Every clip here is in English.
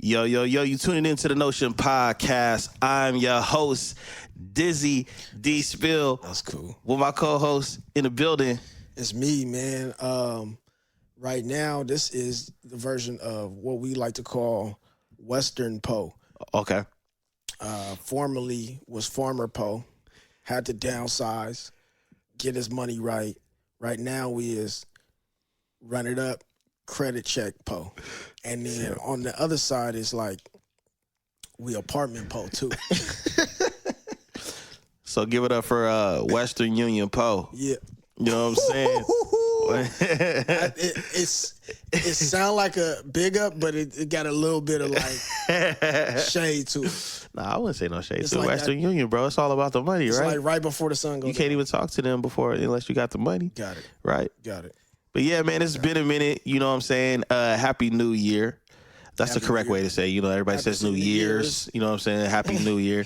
Yo, you tuning into the Notion Podcast. I'm your host, Dizzy D Spill. That's cool. With my co-host in the building. It's me, man. Right now, this is the version of what we like to call Western Poe. Okay. Formerly was Farmer Poe. Had to downsize, get his money right. Right now, we is run it up, credit check Poe. And then on the other side is like we apartment Poe too. So give it up for Western Union Poe. Yeah. You know what I'm saying? It sound like a big up, but it got a little bit of like shade to it. Nah, I wouldn't say no shade It's to like Western Union, bro. It's all about the money, It's right? like right before the sun goes You can't down. even talk to them before unless you got the money. Got it. Right? Got it. But yeah, man, it's been a minute. You know what I'm saying? Happy New Year. That's the Happy correct New way Year. to say. You know, everybody Happy says New New Year's. Year's. You know what I'm saying? Happy New Year.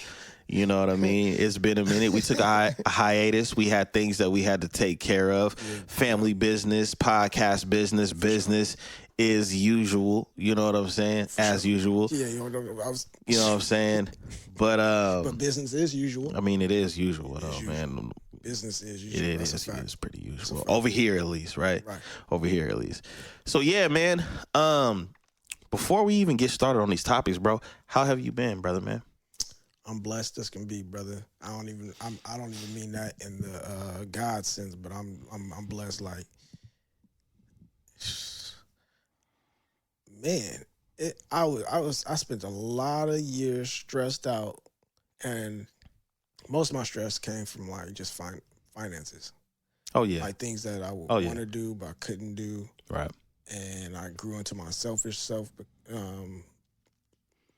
You know what I mean? It's been a minute. We took a hiatus. We had things that we had to take care of. Family business, podcast business is usual. You know what I'm saying? As usual. Yeah, you know, You know what I'm saying? But business is usual. I mean, it is usual though, man. Business is usual. It That's is. a fact. It's pretty usual over here, at least, right? Right. Over here, at least. So yeah, man. Before we even get started on these topics, bro, how have you been, brother, man? I'm blessed as can be, brother. I don't even mean that in the God sense, but I'm blessed. Like, man, I spent a lot of years stressed out, and most of my stress came from like just finances. Oh yeah, Like things that I would Oh, yeah. want to do but I couldn't do, right. and I grew into my selfish self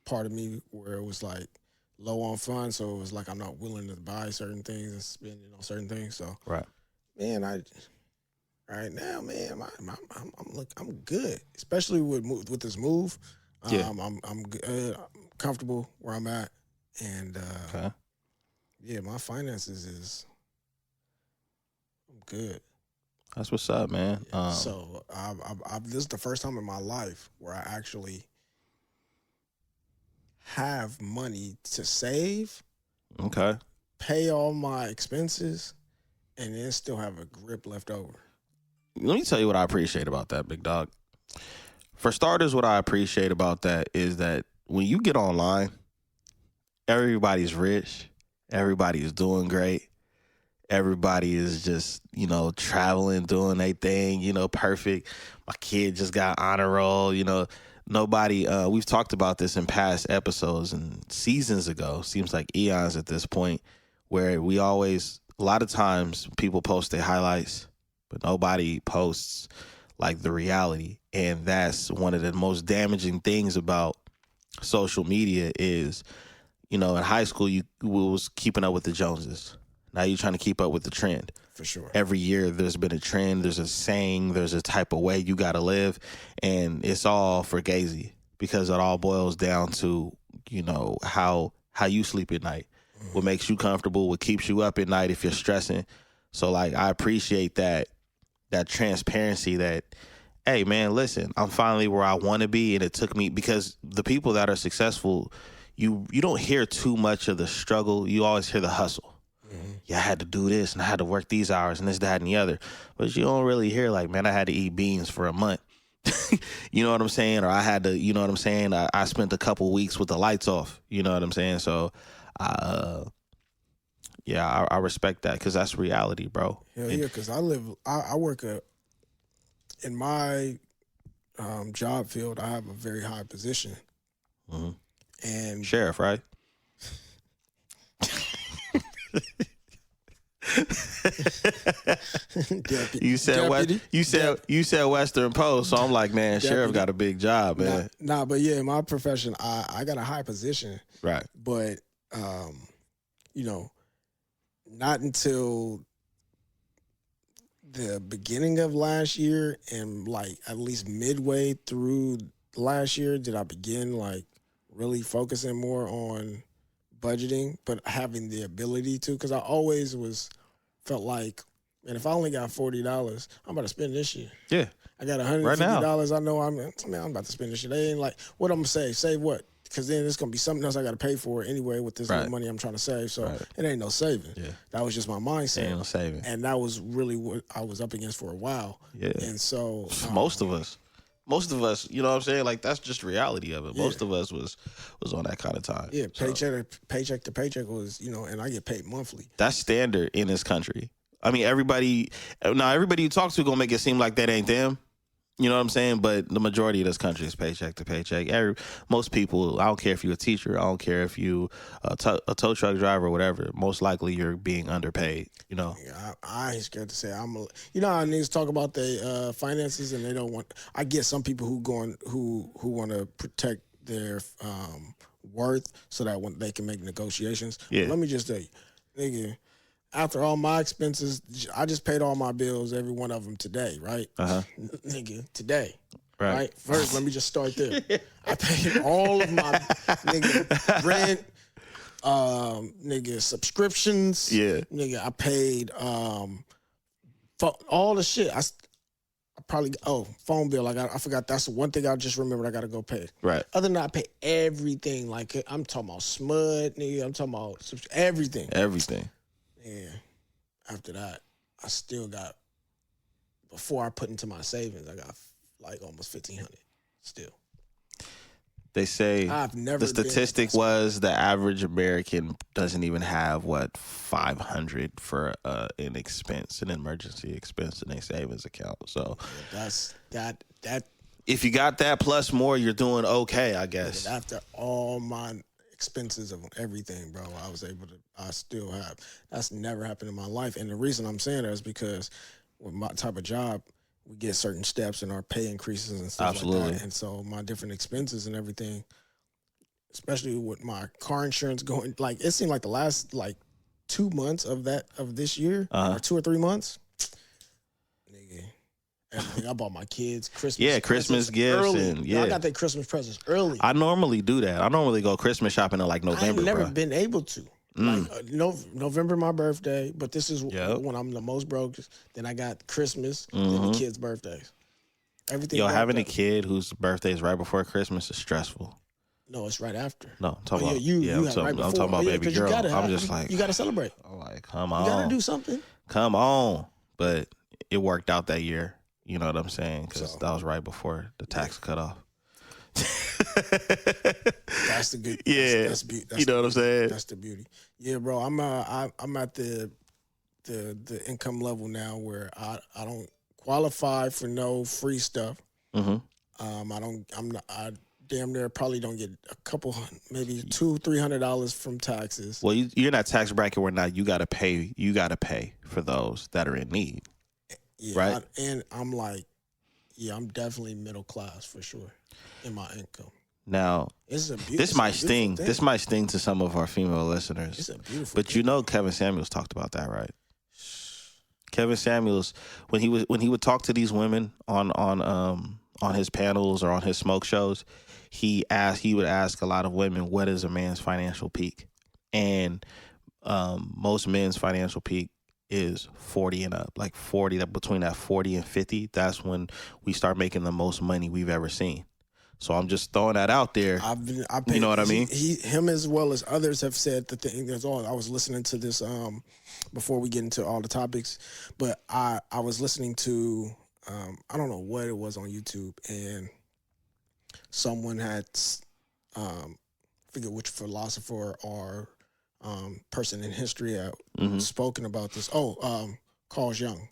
part of me where it was like low on funds, so it was like I'm not willing to buy certain things and spend on certain things. So Right. man, right now, man, I'm good, especially with this move. Yeah. I'm good, I'm comfortable where I'm at, and Okay. yeah, my finances is I'm good. That's what's up, man. So this is the first time in my life where I actually have money to save, Okay. pay all my expenses, and then still have a grip left over. Let me tell you what I appreciate about that, big dog. For starters, what I appreciate about that is that when you get online, everybody's rich, everybody is doing great. Everybody is just, traveling, doing their thing, perfect. My kid just got honor roll, Nobody, we've talked about this in past episodes and seasons ago, seems like eons at this point, where a lot of times people post their highlights, but nobody posts like the reality. And that's one of the most damaging things about social media is, in high school, we was keeping up with the Joneses. Now you're trying to keep up with the trend. For sure. Every year there's been a trend, there's a saying, there's a type of way you got to live, and it's all for gazy because it all boils down to, how you sleep at night, what makes you comfortable, what keeps you up at night if you're stressing. So like I appreciate that transparency that, hey man, listen, I'm finally where I want to be, and it took me, because the people that are successful, you don't hear too much of the struggle, you always hear the hustle. Yeah, I had to do this and I had to work these hours and this, that, and the other. But you don't really hear like, man, I had to eat beans for a month. You know what I'm saying? Or I had to, you know what I'm saying? I spent a couple weeks with the lights off. You know what I'm saying? So, I respect that because that's reality, bro. Hell yeah, because I work in my job field, I have a very high position. Mm-hmm. And Sheriff, right? You said Deputy? you said Western Post, so I'm like, man, Sheriff Deputy. got a big job, man. But yeah, in my profession, I got a high position, Right. but not until the beginning of last year and like at least midway through last year did I begin like really focusing more on budgeting, but having the ability to, because I always felt like, man, if I only got $40, I'm about to spend this year. Yeah. I got $150. I know I'm about to spend this shit. They ain't like, what I'm gonna save? Save what? Because then it's gonna be something else I got to pay for anyway with this little money I'm trying to save. So it ain't no saving. Yeah. That was just my mindset. Ain't no saving. And that was really what I was up against for a while. Yeah. And so most of us, you know what I'm saying? Like, that's just reality of it. Most of us was on that kind of time. Yeah, paycheck to paycheck was, and I get paid monthly. That's standard in this country. I mean, everybody you talk to gonna make it seem like that ain't them. You know what I'm saying? But the majority of this country is paycheck to paycheck. Most people, I don't care if you're a teacher, I don't care if you a tow truck driver or whatever, most likely you're being underpaid, Yeah, I ain't scared to say how niggas talk about their finances and they don't want. I get some people who want to protect their worth so that when they can make negotiations. Yeah. But let me just tell you, nigga, after all my expenses, I just paid all my bills, every one of them today, right? Nigga, today. Right? First, let me just start there. I paid all of my rent, subscriptions. Yeah. Nigga, I paid for all the shit. I probably phone bill. I forgot. That's the one thing I just remembered I gotta go pay. Right. Other than that, I pay everything. Like, I'm talking about SMUD, nigga. I'm talking about everything. Everything. Yeah. After that, I still got, before I put into my savings, I got like almost $1,500 still. They say the statistic was the average American doesn't even have $500 for an emergency expense in their savings account. So that's that. If you got that plus more, you're doing okay, I guess. After all my expenses of everything, bro, I still have. That's never happened in my life. And the reason I'm saying that is because with my type of job, we get certain steps in our pay increases and stuff like that. And so my different expenses and everything, especially with my car insurance going, like, it seemed like the last 2 months of this year, or 2 or 3 months, nigga, everything. I bought my kids Christmas gifts early. I got their Christmas presents early. I normally do that. I normally go Christmas shopping in November. I've never been able to. November my birthday, but this is when I'm the most broke. Then I got Christmas, then the kids' birthdays. Everything. Having a kid whose birthday is right before Christmas is stressful. No, it's right after. No, I'm talking about I'm talking about baby girl. I'm just you gotta celebrate. I'm like, come on, you gotta do something. Come on, but it worked out that year. You know what I'm saying? Because that was right before the tax cut off. That's the good. Yeah, that's you know what I'm saying? That's the beauty. Yeah, bro. I'm at the income level now where I don't qualify for no free stuff. I damn near probably don't get a couple, maybe $200-$300 from taxes. Well, you're in that tax bracket where now you gotta pay. You gotta pay for those that are in need. Yeah, right. And I'm like, I'm definitely middle class for sure in my income. Now, this might sting. This might sting to some of our female listeners. It's a beautiful but thing. Kevin Samuels talked about that, right? Kevin Samuels, when he would talk to these women on his panels or on his smoke shows, he would ask a lot of women, what is a man's financial peak? And most men's financial peak is 40 and up, like 40, between that 40 and 50. That's when we start making the most money we've ever seen. So I'm just throwing that out there. You know what I mean? Him as well as others have said the thing. I was listening to this before we get into all the topics, but I was listening to I don't know what it was on YouTube, and someone had forget which philosopher or person in history had spoken about this. Carl Jung.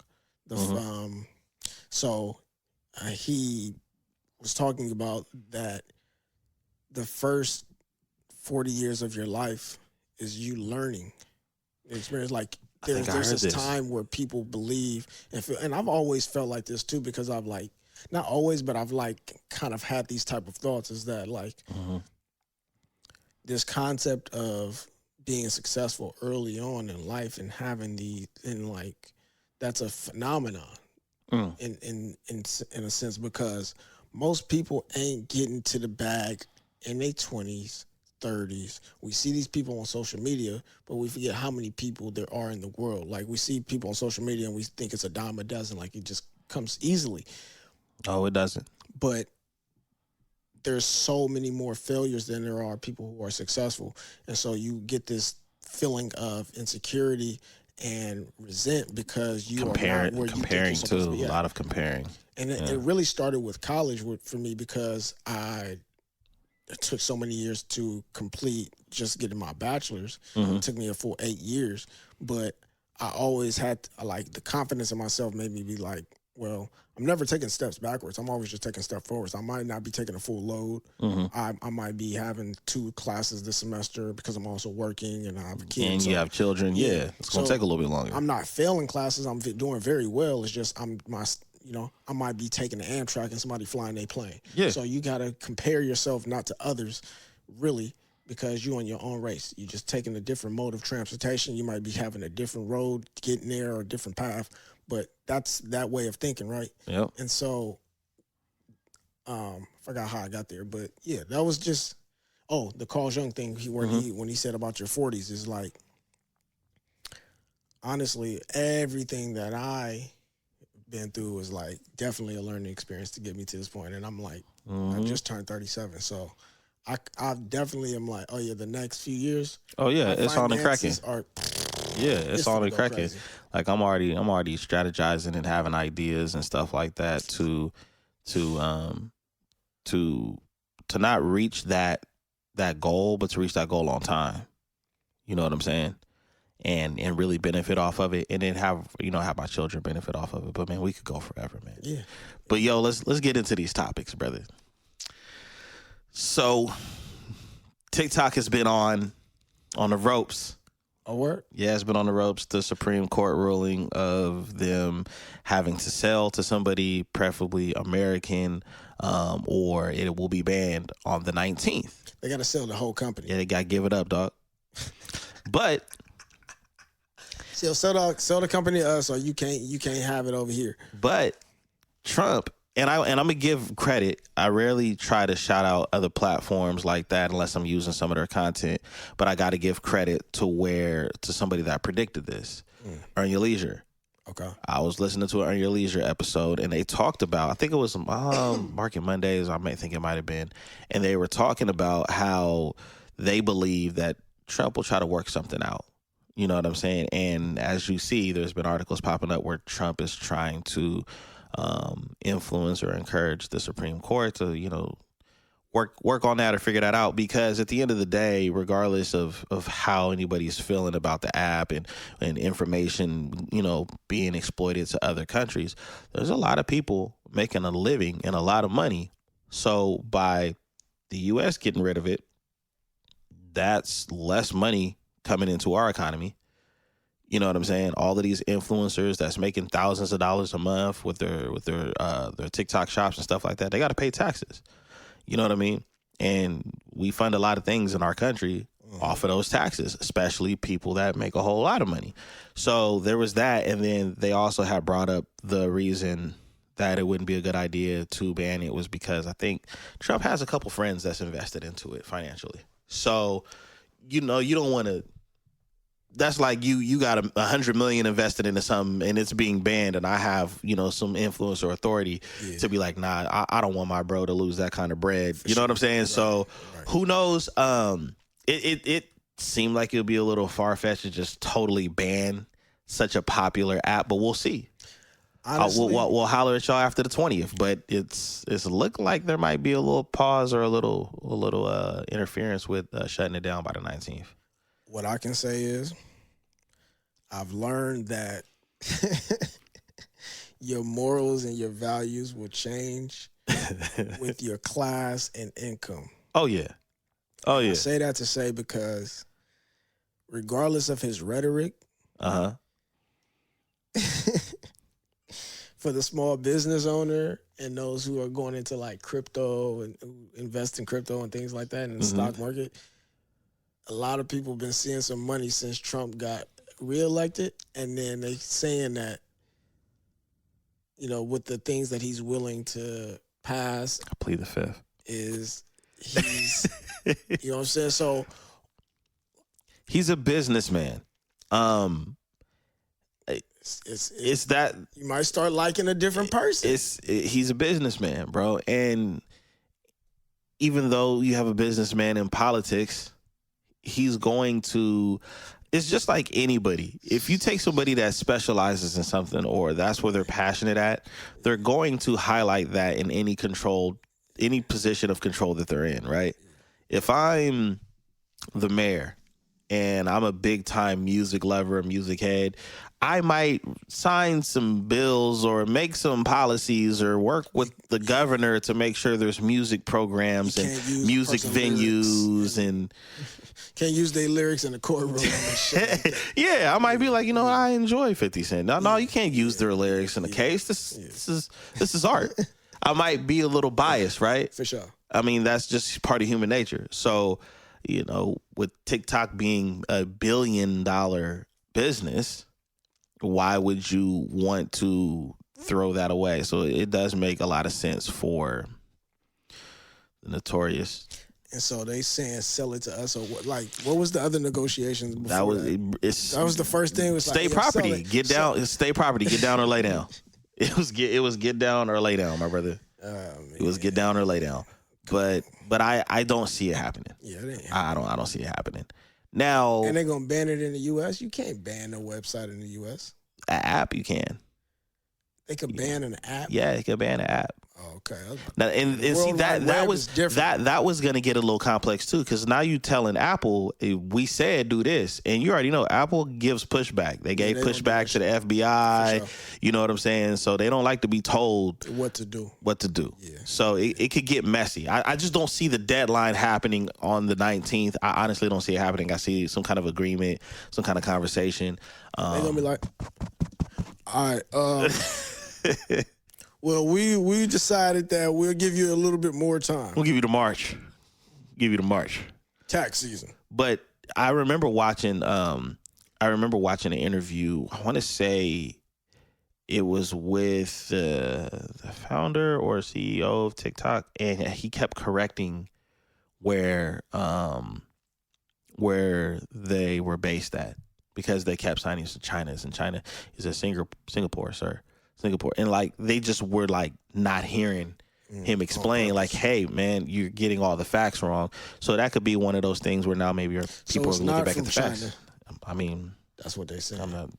He was talking about that the first 40 years of your life is you learning. Experience, like there's this time where people believe, and I've always felt like this too, because I've not always, but I've kind of had these type of thoughts, is that this concept of being successful early on in life and having that's a phenomenon in a sense, because most people ain't getting to the bag in their 20s, 30s. We see these people on social media, but we forget how many people there are in the world. Like, we see people on social media and we think it's a dime a dozen, like it just comes easily. Oh, it doesn't. But there's so many more failures than there are people who are successful. And so you get this feeling of insecurity and resent because you are not where you think you're supposed to be. A lot of comparing. And it really started with college for me because it took so many years to complete just getting my bachelor's. It took me a full 8 years. But I always had, like, the confidence in myself made me be like, well, I'm never taking steps backwards. I'm always just taking steps forwards. I might not be taking a full load. I might be having 2 classes this semester because I'm also working and I have a kid. And you have children. Yeah. It's going to take a little bit longer. I'm not failing classes. I'm doing very well. It's just I might be taking the Amtrak and somebody flying their plane. Yeah. So you got to compare yourself not to others, really, because you're on your own race. You're just taking a different mode of transportation. You might be having a different road getting there or a different path, but that's that way of thinking, right? Yep. And so, I forgot how I got there, but yeah, that was just, the Carl Jung thing when he said about your 40s is like, honestly, everything that I been through was like definitely a learning experience to get me to this point. And I'm like, I just turned 37. So I definitely am like, oh yeah, the next few years. Oh yeah, it's on the cracking. It's on the cracking. Crazy. Like I'm already strategizing and having ideas and stuff like that to not reach that goal, but to reach that goal on time. You know what I'm saying? And really benefit off of it, and then have my children benefit off of it. But man, we could go forever, man. Yeah. But yo, let's get into these topics, brother. So TikTok has been on the ropes. A word? Yeah, it's been on the ropes. The Supreme Court ruling of them having to sell to somebody, preferably American, or it will be banned on the 19th. They got to sell the whole company. Yeah, they got to give it up, dog. But sell the company to us, or you can't have it over here. But Trump, and I'm gonna give credit. I rarely try to shout out other platforms like that unless I'm using some of their content. But I got to give credit to somebody that predicted this. Earn Your Leisure. Okay. I was listening to an Earn Your Leisure episode, and they talked about, I think it was Market Mondays, I may think it might have been, and they were talking about how they believe that Trump will try to work something out. You know what I'm saying? And as you see, there's been articles popping up where Trump is trying to influence or encourage the Supreme Court to, work on that or figure that out. Because at the end of the day, regardless of how anybody's feeling about the app and information, being exploited to other countries, there's a lot of people making a living and a lot of money. So by the U.S. getting rid of it, that's less money coming into our economy. You know what I'm saying? All of these influencers that's making thousands of dollars a month with their TikTok shops and stuff like that, they got to pay taxes. You know what I mean? And we fund a lot of things in our country off of those taxes, especially people that make a whole lot of money. So there was that. And then they also had brought up the reason that it wouldn't be a good idea to ban it was because I think Trump has a couple friends that's invested into it financially. So, you don't want to, that's like you got $100 million invested into something and it's being banned, and I have, some influence or authority to be like, nah, I don't want my bro to lose that kind of bread. You know what I'm saying? Right. So who knows? It seemed like it would be a little far-fetched to just totally ban such a popular app, but we'll see. Honestly, we'll holler at y'all after the 20th, but it's looked like there might be a little pause or a little interference with shutting it down by the 19th. What I can say is I've learned that your morals and your values will change with your class and income. Oh, yeah. Oh, yeah. I say that to say because regardless of his rhetoric, for the small business owner and those who are going into like crypto and invest in crypto and things like that in the stock market, a lot of people have been seeing some money since Trump got reelected, and then they saying that, with the things that he's willing to pass, I plead the fifth, is he's, you know what I'm saying? So he's a businessman. it's that you might start liking a different person. He's a businessman, bro, and even though you have a businessman in politics, he's going to. It's just like anybody. If you take somebody that specializes in something or that's where they're passionate at, they're going to highlight that in any position of control that they're in, right? If I'm the mayor and I'm a big time music lover, music head, I might sign some bills or make some policies or work with the governor to make sure there's music programs and music venues and can't use their lyrics in the courtroom and shit. Like yeah, I might be like, I enjoy 50 Cent. No, you can't use their lyrics in the case. This is art. I might be a little biased, right? For sure. I mean, that's just part of human nature. So, with TikTok being $1 billion business, why would you want to throw that away? So it does make a lot of sense for the Notorious. And so they saying sell it to us, or what? Like, what was the other negotiations before that was that was the first thing. It was state property. Get down. State property. Get down or lay down. It was get down or lay down, my brother. It was get down or lay down. But I don't see it happening. Yeah, it ain't happening. I don't see it happening. Now, and they're gonna ban it in the U.S. You can't ban no website in the U.S. An app you can. They could ban an app. Yeah, they could ban an app. Oh, okay. Now, and see that was that was gonna get a little complex too, because now you telling Apple, we said do this, and you already know Apple gives pushback. They gave pushback to the FBI. Sure. You know what I'm saying? So they don't like to be told what to do. Yeah. So it could get messy. I just don't see the deadline happening on the 19th. I honestly don't see it happening. I see some kind of agreement, some kind of conversation. They're gonna be like, all right. Well, we decided that we'll give you a little bit more time. We'll give you the March. Tax season. But I remember watching an interview. I want to say it was with the founder or CEO of TikTok, and he kept correcting where they were based at, because they kept signing to China, and China is a Singapore, and like they just were like not hearing him explain, like, hey man, you're getting all the facts wrong. So that could be one of those things where now maybe people are looking back at the facts. I mean, that's what they say. I'm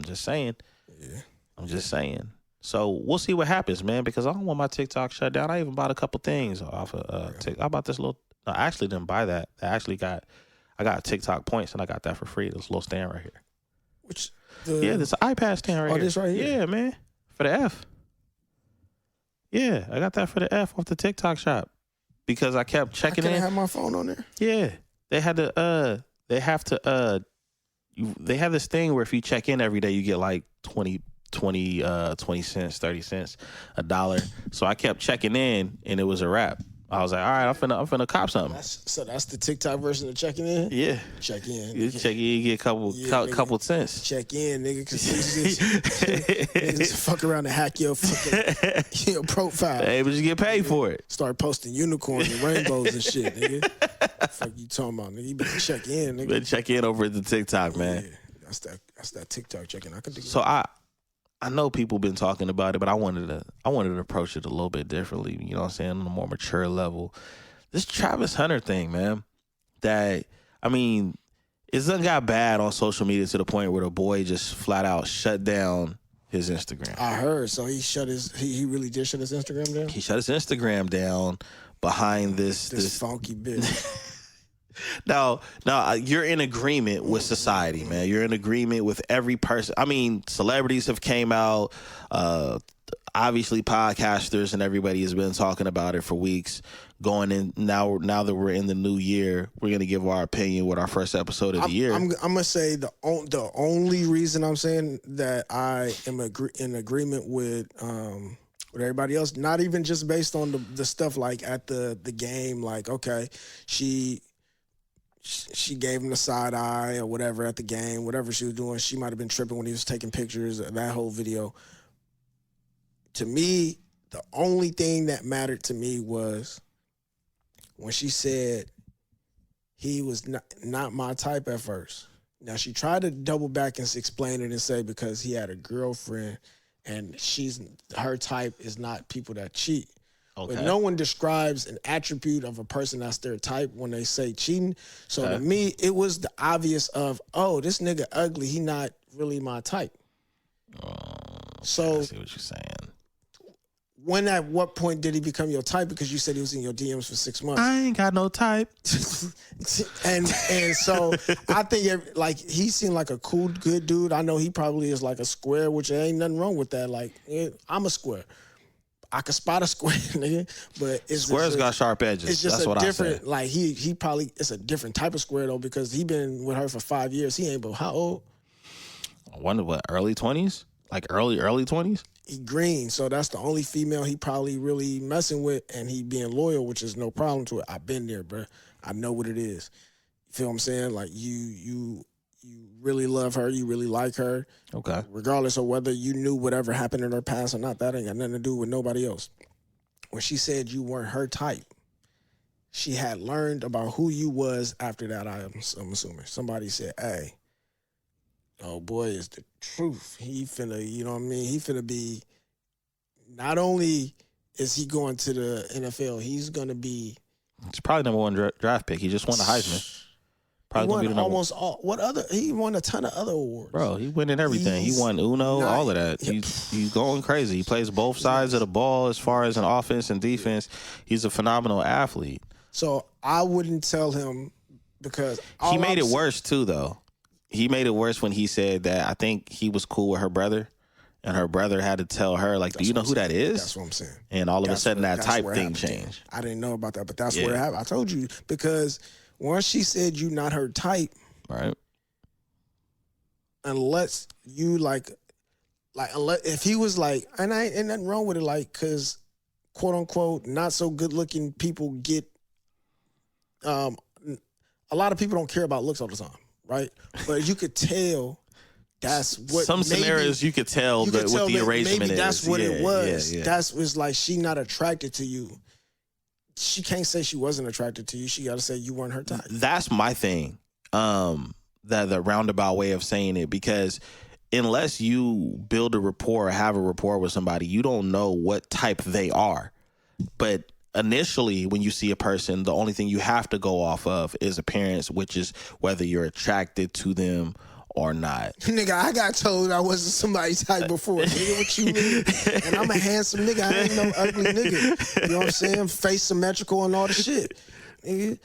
just saying. Yeah. I'm just saying. So we'll see what happens, man, because I don't want my TikTok shut down. I even bought a couple things off of TikTok. I bought this little. No, I actually didn't buy that. I got TikTok points, and I got that for free. This little stand right here. This iPad stand right here. This right here. Yeah, man. For the F. Yeah, I got that for the F off the TikTok shop, because I kept checking in. I have my phone on there. Yeah, they have this thing where if you check in every day, you get like 20 cents, 30 cents, $1. So I kept checking in, and it was a wrap. I was like, all right, I'm finna cop something. So that's the TikTok version of checking in? Yeah. Check in. You check in, you get a couple cents. Check in, nigga, because niggas just fuck around and hack your fucking your profile. Hey, but you get paid for it. Start posting unicorns and rainbows and shit, nigga. Fuck you talking about, nigga? You better check in, nigga. Better check in over at the TikTok, man. Yeah, that's that TikTok checking. I can do so that. I know people been talking about it, but I wanted to approach it a little bit differently, you know what I'm saying, on a more mature level. This Travis Hunter thing, man, it's done got bad on social media to the point where the boy just flat out shut down his Instagram. I heard. So he really did shut his Instagram down? He shut his Instagram down behind this funky bitch. Now, you're in agreement with society, man. You're in agreement with every person. I mean, celebrities have came out. Obviously, podcasters and everybody has been talking about it for weeks. Going in now that we're in the new year, we're gonna give our opinion with our first episode of the year. I'm gonna say the only reason I'm saying that I am in agreement with everybody else, not even just based on the stuff like at the game, like, okay, she gave him the side eye or whatever at the game, whatever she was doing. She might have been tripping when he was taking pictures of that whole video. To me, the only thing that mattered to me was when she said he was not my type at first. Now, she tried to double back and explain it and say because he had a girlfriend and her type is not people that cheat. Okay. But no one describes an attribute of a person that's their type when they say cheating. So to me, it was the obvious of, oh, this nigga ugly. He not really my type. So I see what you're saying. At what point did he become your type? Because you said he was in your DMs for 6 months. I ain't got no type. and so I think he seemed like a cool, good dude. I know he probably is like a square, which ain't nothing wrong with that. Like, I'm a square. I could spot a square, nigga, but squares got sharp edges. It's just That's a different, like he probably, it's a different type of square though, because he been with her for 5 years. He ain't but how old? I wonder what, early 20s? Like early 20s? He green, so that's the only female he probably really messing with, and he being loyal, which is no problem to it. I've been there, bro. I know what it is. You feel what I'm saying? Like you really love her, you really like her. Okay. Regardless of whether you knew whatever happened in her past or not, that ain't got nothing to do with nobody else. When she said you weren't her type, she had learned about who you was after that, I'm assuming. Somebody said, hey, oh boy, is the truth. He finna, you know what I mean? He finna be, not only is he going to the NFL, he's gonna be. It's probably number one draft pick. He just won the Heisman. Probably he won almost all. He won a ton of other awards. Bro, he winning everything. He won Uno, all of that. He's going crazy. He plays both sides of the ball as far as an offense and defense. He's a phenomenal athlete. So I wouldn't tell him because he made it worse too, though. He made it worse when he said that I think he was cool with her brother, and her brother had to tell her, like, do you know who that is? That's what I'm saying. And all of a sudden that type thing changed. I didn't know about that, but that's where it happened. I told you, because once she said you not her type, right? Unless you unless if he was like, and I ain't nothing wrong with it, like, because quote unquote not so good looking people get, a lot of people don't care about looks all the time, right? But you could tell that's what some scenarios you could tell what the arrangement maybe that's is. what it was. Yeah. That was like she not attracted to you. She can't say she wasn't attracted to you. She got to say you weren't her type. That's my thing. The roundabout way of saying it, because unless you build a rapport or have a rapport with somebody, you don't know what type they are. But initially, when you see a person, the only thing you have to go off of is appearance, which is whether you're attracted to them or not. Nigga, I got told I wasn't somebody's type before. Nigga, what you mean? And I'm a handsome nigga. I ain't no ugly nigga. You know what I'm saying? Face symmetrical and all the shit. Nigga.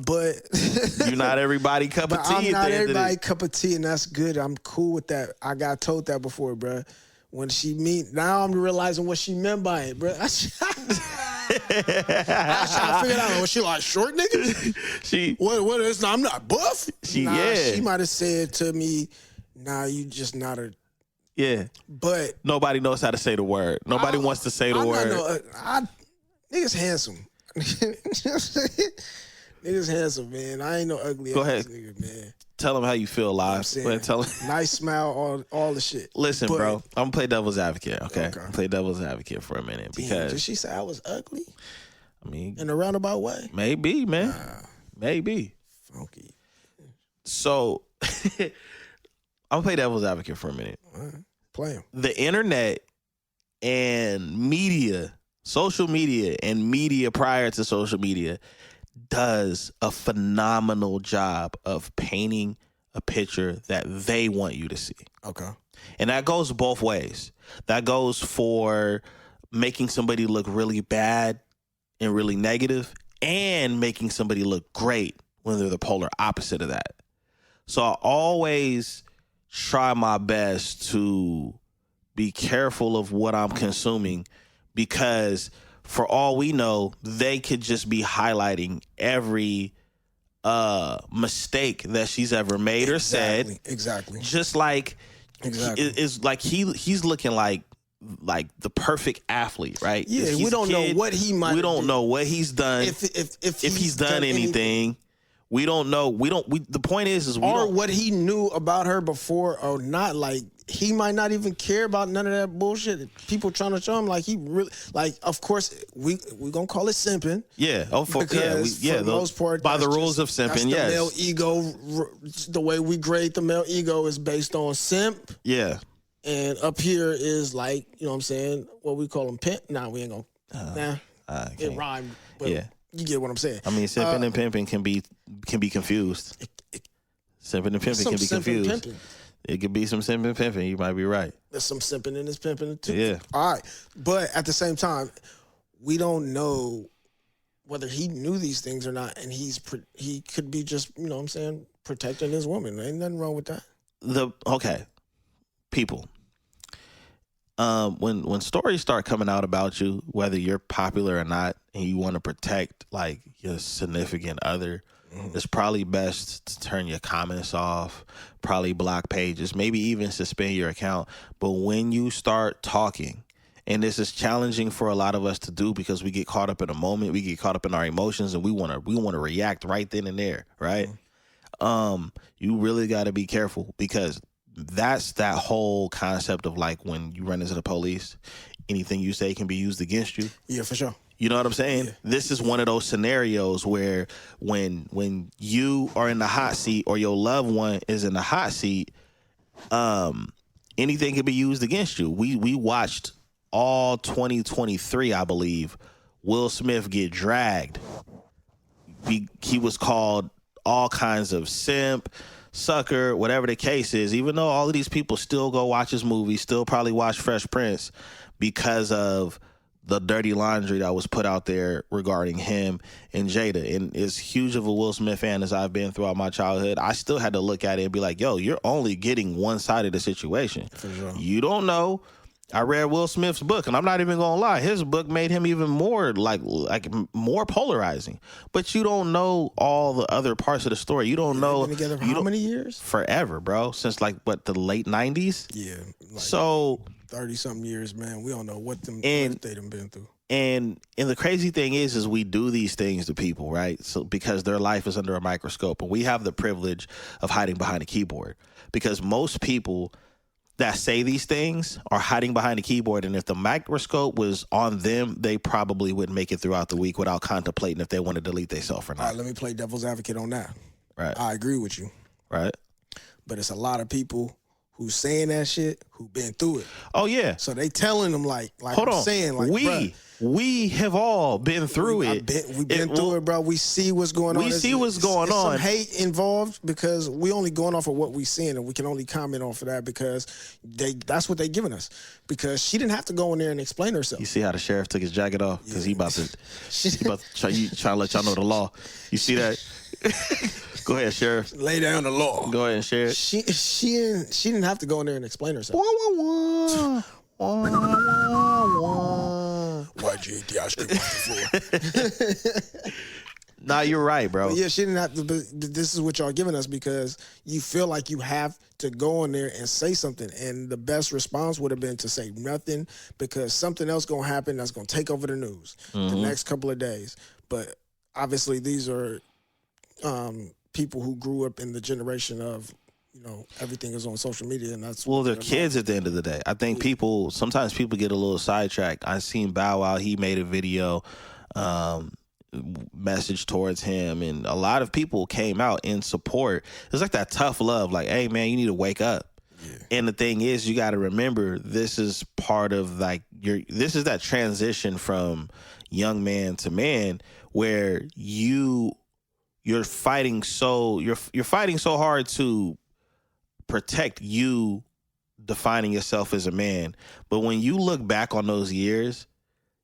But you're not everybody cup of tea. I'm not everybody cup of tea, and that's good. I'm cool with that. I got told that before, bro. When she now I'm realizing what she meant by it, bro. I trying to figure it out. Was she like short nigga? What is? I'm not buff. She might have said to me, "Nah, you just not a." Yeah, but nobody knows how to say the word. Nobody wants to say the word. Niggas handsome. Niggas handsome, man. I ain't no ugly ass nigga, man. Tell them how you feel live. Tell them. Nice smile, all the shit. Listen, bro, I'm gonna play devil's advocate, okay? Play devil's advocate for a minute. Because did she say I was ugly? I mean, in a roundabout way? Maybe, man. Maybe. Funky. So, I'm gonna play devil's advocate for a minute. All right. Play him. The internet and media, social media and media prior to social media, does a phenomenal job of painting a picture that they want you to see. Okay. And that goes both ways. That goes for making somebody look really bad and really negative, and making somebody look great when they're the polar opposite of that. So I always try my best to be careful of what I'm consuming, because for all we know, they could just be highlighting every mistake that she's ever made or said. Exactly. Just like it's like he's looking like the perfect athlete, right? Yeah, we don't know what he might. We don't know what he's done. If he's done anything. We don't know. The point is we or don't. what he knew about her before or not. Like, he might not even care about none of that bullshit. People trying to show him like he really, like, of course, we gonna call it simping. Yeah. Oh, for the most part, by the rules of simping, that's the yes. male ego, the way we grade the male ego is based on simp. Yeah. And up here is like, you know what I'm saying, what we call them pimp. Nah, we ain't gonna. It rhymed. But yeah. You get what I'm saying. I mean, simping and pimping can be confused. Simping and pimping can be confused. Pimping. It could be some simping and pimping. You might be right. There's some simping and this pimping too. Yeah. All right. But at the same time, we don't know whether he knew these things or not, and he could be just, you know what I'm saying, protecting his woman. There ain't nothing wrong with that. Okay. People. When stories start coming out about you, whether you're popular or not, and you want to protect like your significant other, it's probably best to turn your comments off, probably block pages, maybe even suspend your account. But when you start talking, and this is challenging for a lot of us to do because we get caught up in a moment, we get caught up in our emotions, and we want to react right then and there, right? You really got to be careful, because that's that whole concept of like when you run into the police, anything you say can be used against you. Yeah, for sure. You know what I'm saying? Yeah. This is one of those scenarios where when you are in the hot seat or your loved one is in the hot seat, anything can be used against you. We watched all 2023, I believe, Will Smith get dragged. He was called all kinds of simp, sucker, whatever the case is, even though all of these people still go watch his movie, still probably watch Fresh Prince because of the dirty laundry that was put out there regarding him and Jada. And as huge of a Will Smith fan as I've been throughout my childhood, I still had to look at it and be like, yo, you're only getting one side of the situation. For sure. You don't know. I read Will Smith's book, and I'm not even gonna lie, his book made him even more like more polarizing. But you don't know all the other parts of the story. You don't know. Been together for how many years? Forever, bro. Since like the late 90s. Yeah. Like so 30-something years, man. We don't know what they done been through. And the crazy thing is we do these things to people, right? So because their life is under a microscope, and we have the privilege of hiding behind a keyboard, because most people that say these things are hiding behind a keyboard, and if the microscope was on them, they probably wouldn't make it throughout the week without contemplating if they want to delete themselves or not. All right, let me play devil's advocate on that. Right. I agree with you. Right. But it's a lot of people who's saying that shit who been through it. Oh, yeah. So they telling them like hold I'm on. saying, like, we have all been through it. We've been through it, bro. We see what's going on. We see what's going on. Some hate involved because we only going off of what we seeing, and we can only comment off of that because that's what they giving us. Because she didn't have to go in there and explain herself. You see how the sheriff took his jacket off? Because he about to try to let y'all know the law. You see that? Go ahead, Sheriff. Lay down the law. Go ahead, Sheriff. She didn't have to go in there and explain herself. Why'd you eat the ice cream off the floor? Nah, you're right, bro. But yeah, she didn't have to. This is what y'all giving us because you feel like you have to go in there and say something. And the best response would have been to say nothing because something else going to happen that's going to take over the news the next couple of days. But obviously, these are people who grew up in the generation of, you know, everything is on social media, and that's they're kids at the end of the day. I think sometimes people get a little sidetracked. I seen Bow Wow, he made a video message towards him, and a lot of people came out in support. It's like that tough love, like, hey man, you need to wake up. Yeah. And the thing is, you got to remember, this is part of like this is that transition from young man to man where you're fighting so hard to protect you defining yourself as a man. But when you look back on those years,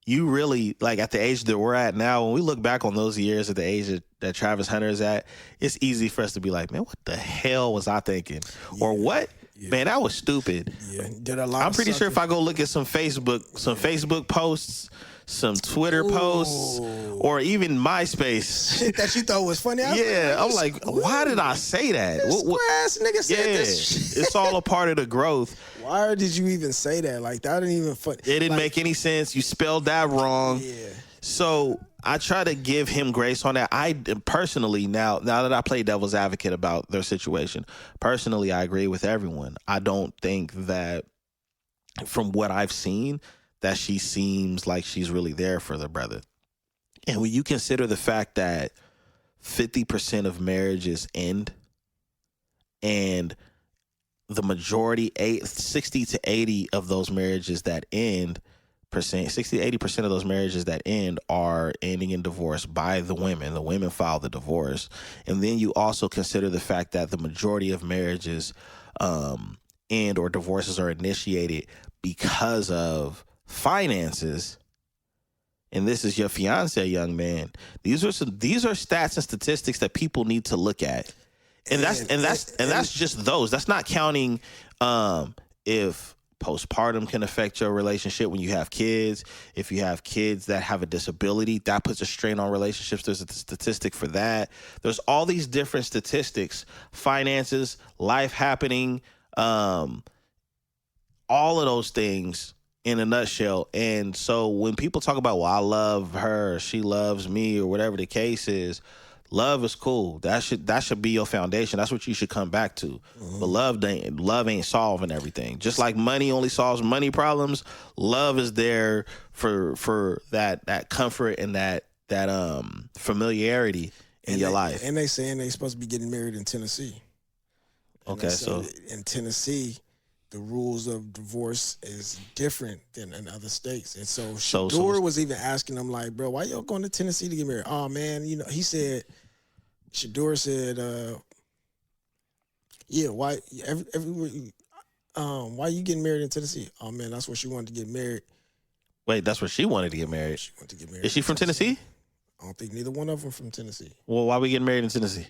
you really, like at the age that we're at now, when we look back on those years at the age that Travis Hunter is at, it's easy for us to be like, man, what the hell was I thinking? Yeah. Or what? Yeah. Man, that was stupid. Yeah. I'm pretty sure if I go look at some Facebook posts, some Twitter posts, or even MySpace. Shit that you thought was funny. I'm like, why did I say that? What ass nigga said this shit? It's all a part of the growth. Why did you even say that? Like, that didn't even funny. It didn't make any sense. You spelled that wrong. Yeah. So I try to give him grace on that. I personally, now that I play devil's advocate about their situation, personally, I agree with everyone. I don't think that, from what I've seen, that she seems like she's really there for the brother. And when you consider the fact that 50% of marriages end, and the majority, 60 to 80 of those marriages that end, 60 to 80% of those marriages that end are ending in divorce by the women. The women file the divorce. And then you also consider the fact that the majority of marriages end, or divorces are initiated because of finances. And this is your fiance, young man. These are stats and statistics that people need to look at. And that's just those. That's not counting if postpartum can affect your relationship when you have kids. If you have kids that have a disability, that puts a strain on relationships. There's a statistic for that. There's all these different statistics, finances, life happening, all of those things in a nutshell. And so when people talk about, well, I love her, or she loves me, or whatever the case is, love is cool. That should be your foundation. That's what you should come back to. Mm-hmm. But love ain't solving everything. Just like money only solves money problems, love is there for that comfort and that familiarity in your life. And they saying they supposed to be getting married in Tennessee. Okay, so in Tennessee, the rules of divorce is different than in other states. And so Shador was even asking them, like, bro, why y'all going to Tennessee to get married? Oh, man, he said, Shador said, yeah, why you getting married in Tennessee? Oh, man, that's where she wanted to get married. Wait, that's where she wanted to get married? She wanted to get married. Is she from Tennessee? I don't think neither one of them from Tennessee. Well, why we getting married in Tennessee?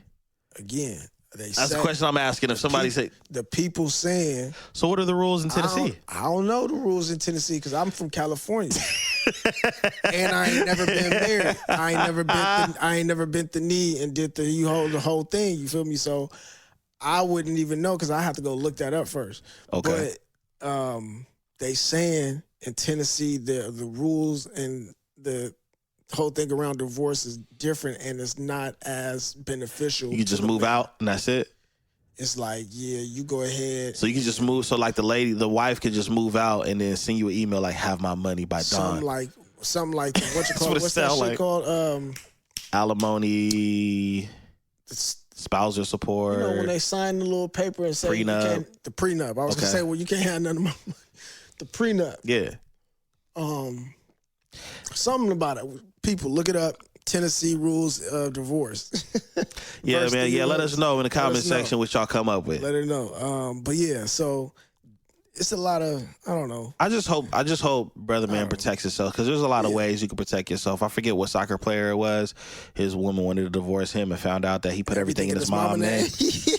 Again, that's the question I'm asking. If somebody say the people saying, so what are the rules in Tennessee? I don't know the rules in Tennessee because I'm from California, and I ain't never been married. I ain't never bent the knee and did the whole thing. You feel me? So I wouldn't even know because I have to go look that up first. Okay. But they saying in Tennessee the rules and the whole thing around divorce is different and it's not as beneficial. You can just move out and that's it? It's like, yeah, you go ahead. So you can just move. So like the wife could just move out and then send you an email like, have my money by dawn. Something like what you call what what's that shit like. Called? Alimony, spousal support. You know, when they sign the little paper and say the prenup. I was gonna say, well, you can't have none of my money. The prenup. Yeah. Something about it. People, look it up. Tennessee rules of divorce. Yeah, man. Yeah, let us know in the comment section what y'all come up with. Let it know. But yeah, so it's a lot of, I don't know. I just hope brother man protects himself because there's a lot of ways you can protect yourself. I forget what soccer player it was. His woman wanted to divorce him and found out that he put everything in his mom's name.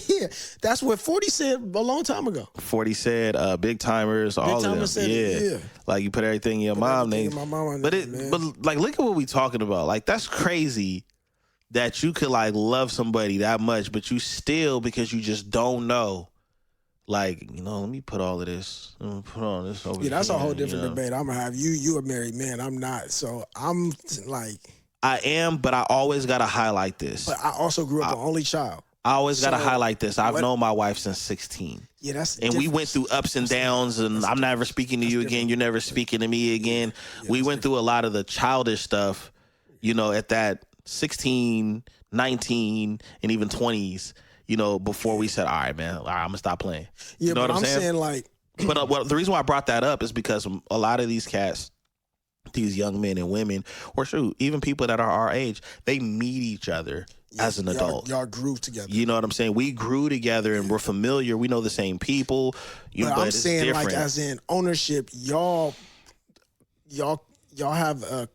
Yeah, that's what 40 said a long time ago. 40 said, big timers, all of them. Said yeah, like you put everything in your mom's name. But like, look at what we talking about. Like, that's crazy that you could like love somebody that much, but you still, because you just don't know. Like, let me put all of this. Put all this over here. Yeah, that's a whole different debate. I'm gonna have you a married man. I'm not. So I'm like, I am, but I always gotta highlight this. But I also grew up an only child. I always gotta highlight this. I've known my wife since 16. Yeah, that's and we went through ups and downs, and I'm never speaking to you again. You're never speaking to me again. Yeah, we went through a lot of the childish stuff, at that 16, 19, and even 20s. Before we said, all right, man, I'm gonna stop playing. Yeah, you know but what I'm saying? Like, but the reason why I brought that up is because a lot of these cats, these young men and women, or shoot, even people that are our age, they meet each other as an adult. Y'all grew together. You know what I'm saying? We grew together and we're familiar. We know the same people. But I'm saying, different. Like, as in ownership, y'all have a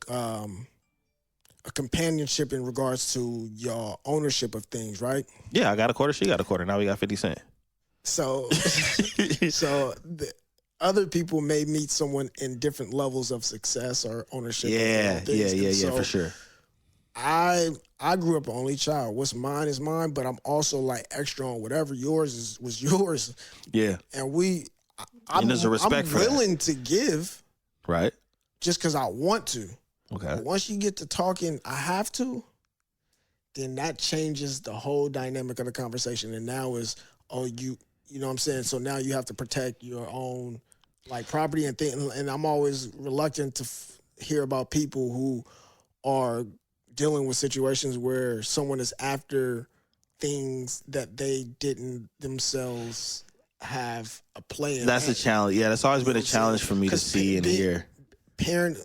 companionship in regards to your ownership of things, right? Yeah, I got a quarter. She got a quarter. Now we got 50 cents. So, the other people may meet someone in different levels of success or ownership. Yeah, for sure. I grew up an only child. What's mine is mine, but I'm also like extra on whatever yours was yours. Yeah, and there's a respect for willing to give, right? Just because I want to. Okay. But once you get to talking, I have to, then that changes the whole dynamic of the conversation. And now is, you know what I'm saying? So now you have to protect your own like property and things. And I'm always reluctant to hear about people who are dealing with situations where someone is after things that they didn't themselves have a play in. That's a challenge. Yeah, that's always been a challenge for me to see and hear. Parent,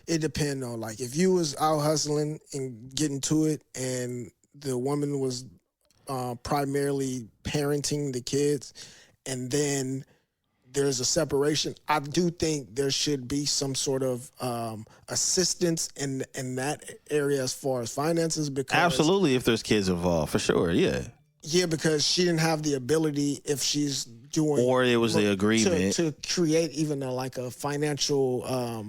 it depends on, like, if you was out hustling and getting to it and the woman was primarily parenting the kids and then there's a separation, I do think there should be some sort of assistance in that area as far as finances. Because Absolutely, if there's kids involved, for sure, yeah. Yeah, because she didn't have the ability, if she's doing, or it was the agreement to create even a financial,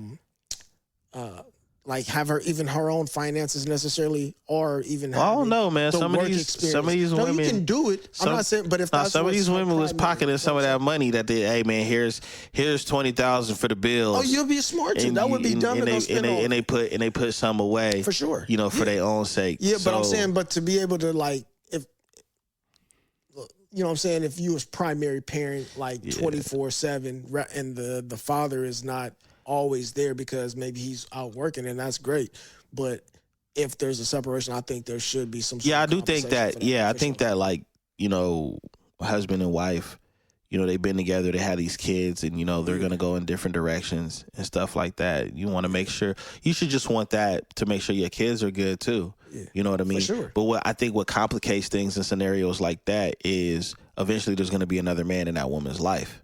like have her own finances necessarily, or even. I don't know, man. Some of these women, you can do it. I'm not saying, but if that's some of these women was pocketing some of that money that they, hey man, here's $20,000 for the bills. Oh, you'll be smart too. That would be dumb to spend on. And they put some away for sure. You know, for their own sake. Yeah, but I'm saying, but to be able to you know what I'm saying, if you was primary parent 24/7 and the father is not always there because maybe he's out working, and that's great. But if there's a separation, I think there should be some sort I of do think that. Yeah, I think that husband and wife, they've been together, they have these kids, and they're gonna go in different directions and stuff like that. You want to make sure, you should just want that to make sure your kids are good too. Yeah, you know what I mean? For sure. But what complicates things in scenarios like that is eventually there's gonna be another man in that woman's life.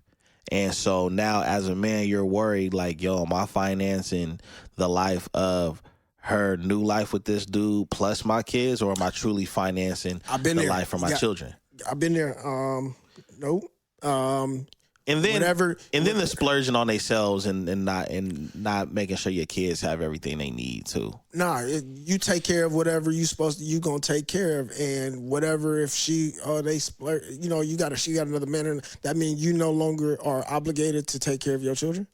And so now as a man, you're worried like, yo, am I financing the life of her new life with this dude plus my kids, or am I truly financing life for my children? I've been there. Nope. And then whatever, the splurging on themselves and not making sure your kids have everything they need too. Nah, you take care of whatever you gonna take care of, and whatever if they splurge, she got another man, and that means you no longer are obligated to take care of your children.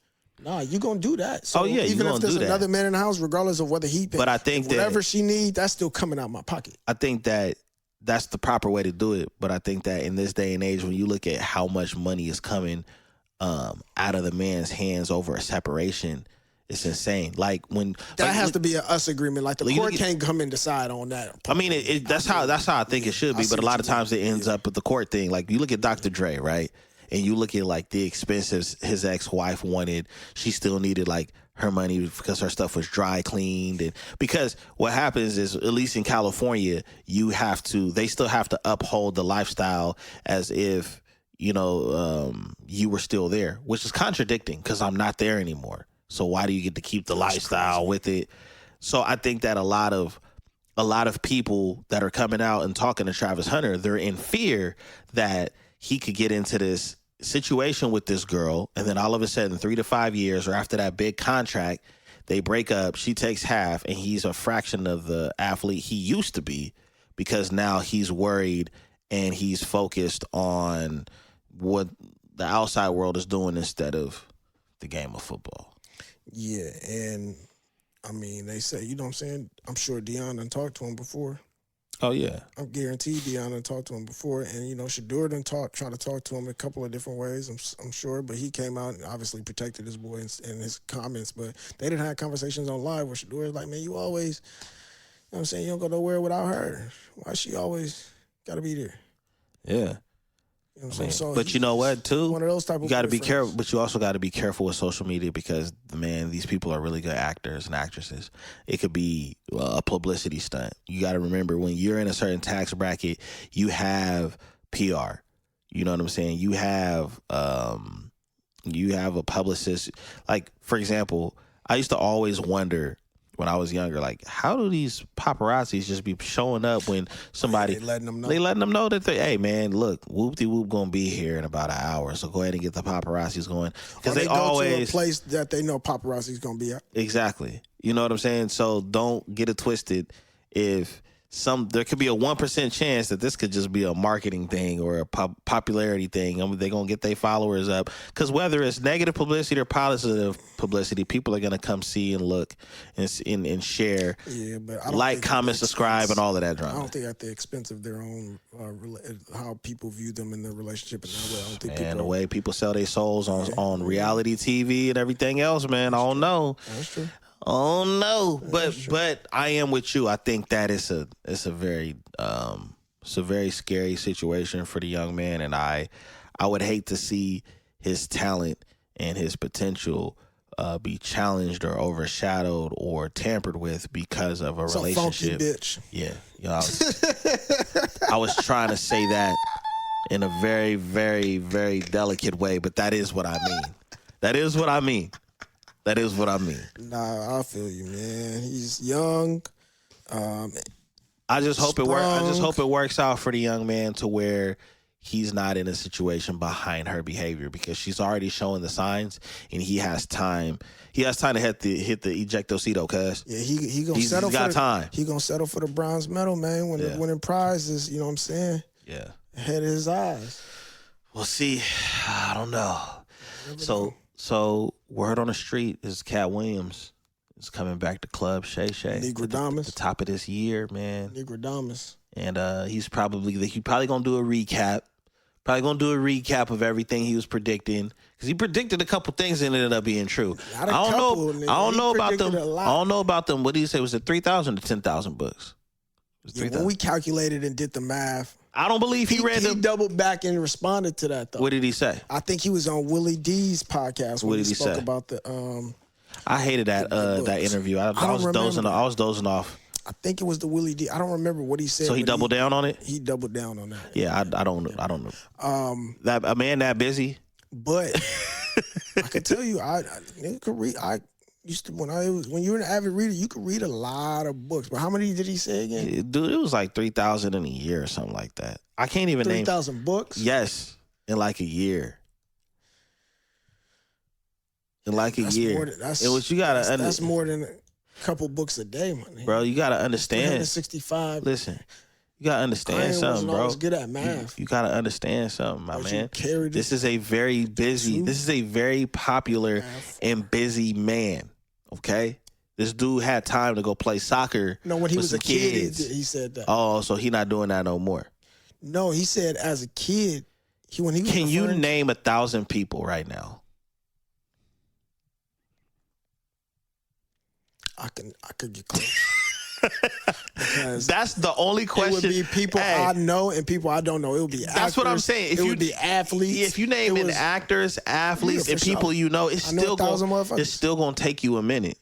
Nah, you gonna do that. So even if there's another man in the house, regardless of whether he, but I think whatever she needs, that's still coming out my pocket. I think that that's the proper way to do it. But I think that in this day and age, when you look at how much money is coming out of the man's hands over a separation, it's insane. Like when that has to be a us agreement. Like the court can't come and decide on that. I mean, that's how I think it should be. But a lot of times it ends up with the court thing. Like you look at Dr. Dre, right? And you look at like the expenses his ex-wife wanted. She still needed like her money because her stuff was dry cleaned, and because what happens is, at least in California, they still have to uphold the lifestyle as if you were still there, which is contradicting because I'm not there anymore. So why do you get to keep the lifestyle with it? So I think that a lot of people that are coming out and talking to Travis Hunter, they're in fear that he could get into this situation with this girl, and then all of a sudden 3 to 5 years, or after that big contract, they break up, she takes half, and he's a fraction of the athlete he used to be, because now he's worried and he's focused on what the outside world is doing instead of the game of football. Yeah, and I mean, they say, you know what I'm saying, I'm sure Deion done talked to him before. Oh, yeah. I'm guaranteed Deion done talked to him before. And, Shador done tried to talk to him a couple of different ways, I'm sure. But he came out and obviously protected his boy in his comments. But they didn't have conversations on live where Shador is like, man, you always, you know what I'm saying, you don't go nowhere without her. Why she always got to be there? Yeah. You know what I'm saying? So but you know what, too? One of those type of, you got to be careful, but you also got to be careful with social media, because, these people are really good actors and actresses. It could be a publicity stunt. You got to remember, when you're in a certain tax bracket, you have PR. You know what I'm saying? You have a publicist. Like, for example, I used to always wonder, when I was younger, like, how do these paparazzis just be showing up when somebody they letting them know that hey man, look, whoop-de-whoop gonna be here in about an hour, so go ahead and get the paparazzis going, because they always go to a place that they know paparazzi's gonna be at. Exactly. You know what I'm saying? So don't get it twisted. If there could be a 1% chance that this could just be a marketing thing or a popularity thing. I mean, they're gonna get their followers up because whether it's negative publicity or positive publicity, people are gonna come see and look and share. Yeah, but I don't like, think comment, subscribe, and all of that drama. I don't think at the expense of their own how people view them in their relationship in that way. I don't think and the way people sell their souls on reality TV and everything else, man. I don't know. That's true. Oh no, but I am with you. I think that it's a very scary situation for the young man, and I would hate to see his talent and his potential be challenged or overshadowed or tampered with because of a relationship. Funky bitch. Yeah, you know, I was trying to say that in a very, very, very delicate way, but that is what I mean. That is what I mean. That is what I mean. Nah, I feel you, man. He's young. I just hope it works. I just hope it works out for the young man to where he's not in a situation behind her behavior because she's already showing the signs, and he has time. He has time to hit the ejectocito, cuz. Yeah, he gonna settle. He's got time. He gonna settle for the bronze medal, man. When the winning prize is, you know what I'm saying? Yeah. Ahead of his eyes. We'll see. I don't know. So word on the street is Cat Williams is coming back to Club Shay Shay. Negrodamus. The top of this year, man. Negrodamus. And he's probably gonna do a recap. Probably gonna do a recap of everything he was predicting because he predicted a couple things and it ended up being true. I don't know about them. I don't know about them. What did he say? Was it 3,000 or 10,000 books? When we calculated and did the math, I don't believe he read them. He doubled back and responded to that though. What did he say? I think he was on Willie D's podcast when he spoke say? About the. I hated that interview. I was dozing off. I think it was the Willie D. I don't remember what he said. So he doubled down on it. He doubled down on that. Yeah, I don't know. That a man that busy. But I could tell you, I could read. I used to when you were an avid reader, you could read a lot of books. But how many did he say again? Dude, it was like 3,000 in a year or something like that. I can't even name 3,000 books. Yes, in like a year. In like a year. That's more than a couple books a day, man. Bro, you gotta understand. 365. Listen, you gotta understand something, bro. I was good at math. You gotta understand something, my man. This is a very busy. This is a very popular and busy man. Okay, this dude had time to go play soccer. No, when he was a kid, he said that. Oh, so he not doing that no more. No, he said as a kid, when he was. Can you name 1,000 people right now? I could get close. That's the only question. It would be people I know and people I don't know. It would be actors. That's what I'm saying. It would be athletes. If you name in actors, athletes, and people you know, it's still gonna take you a minute,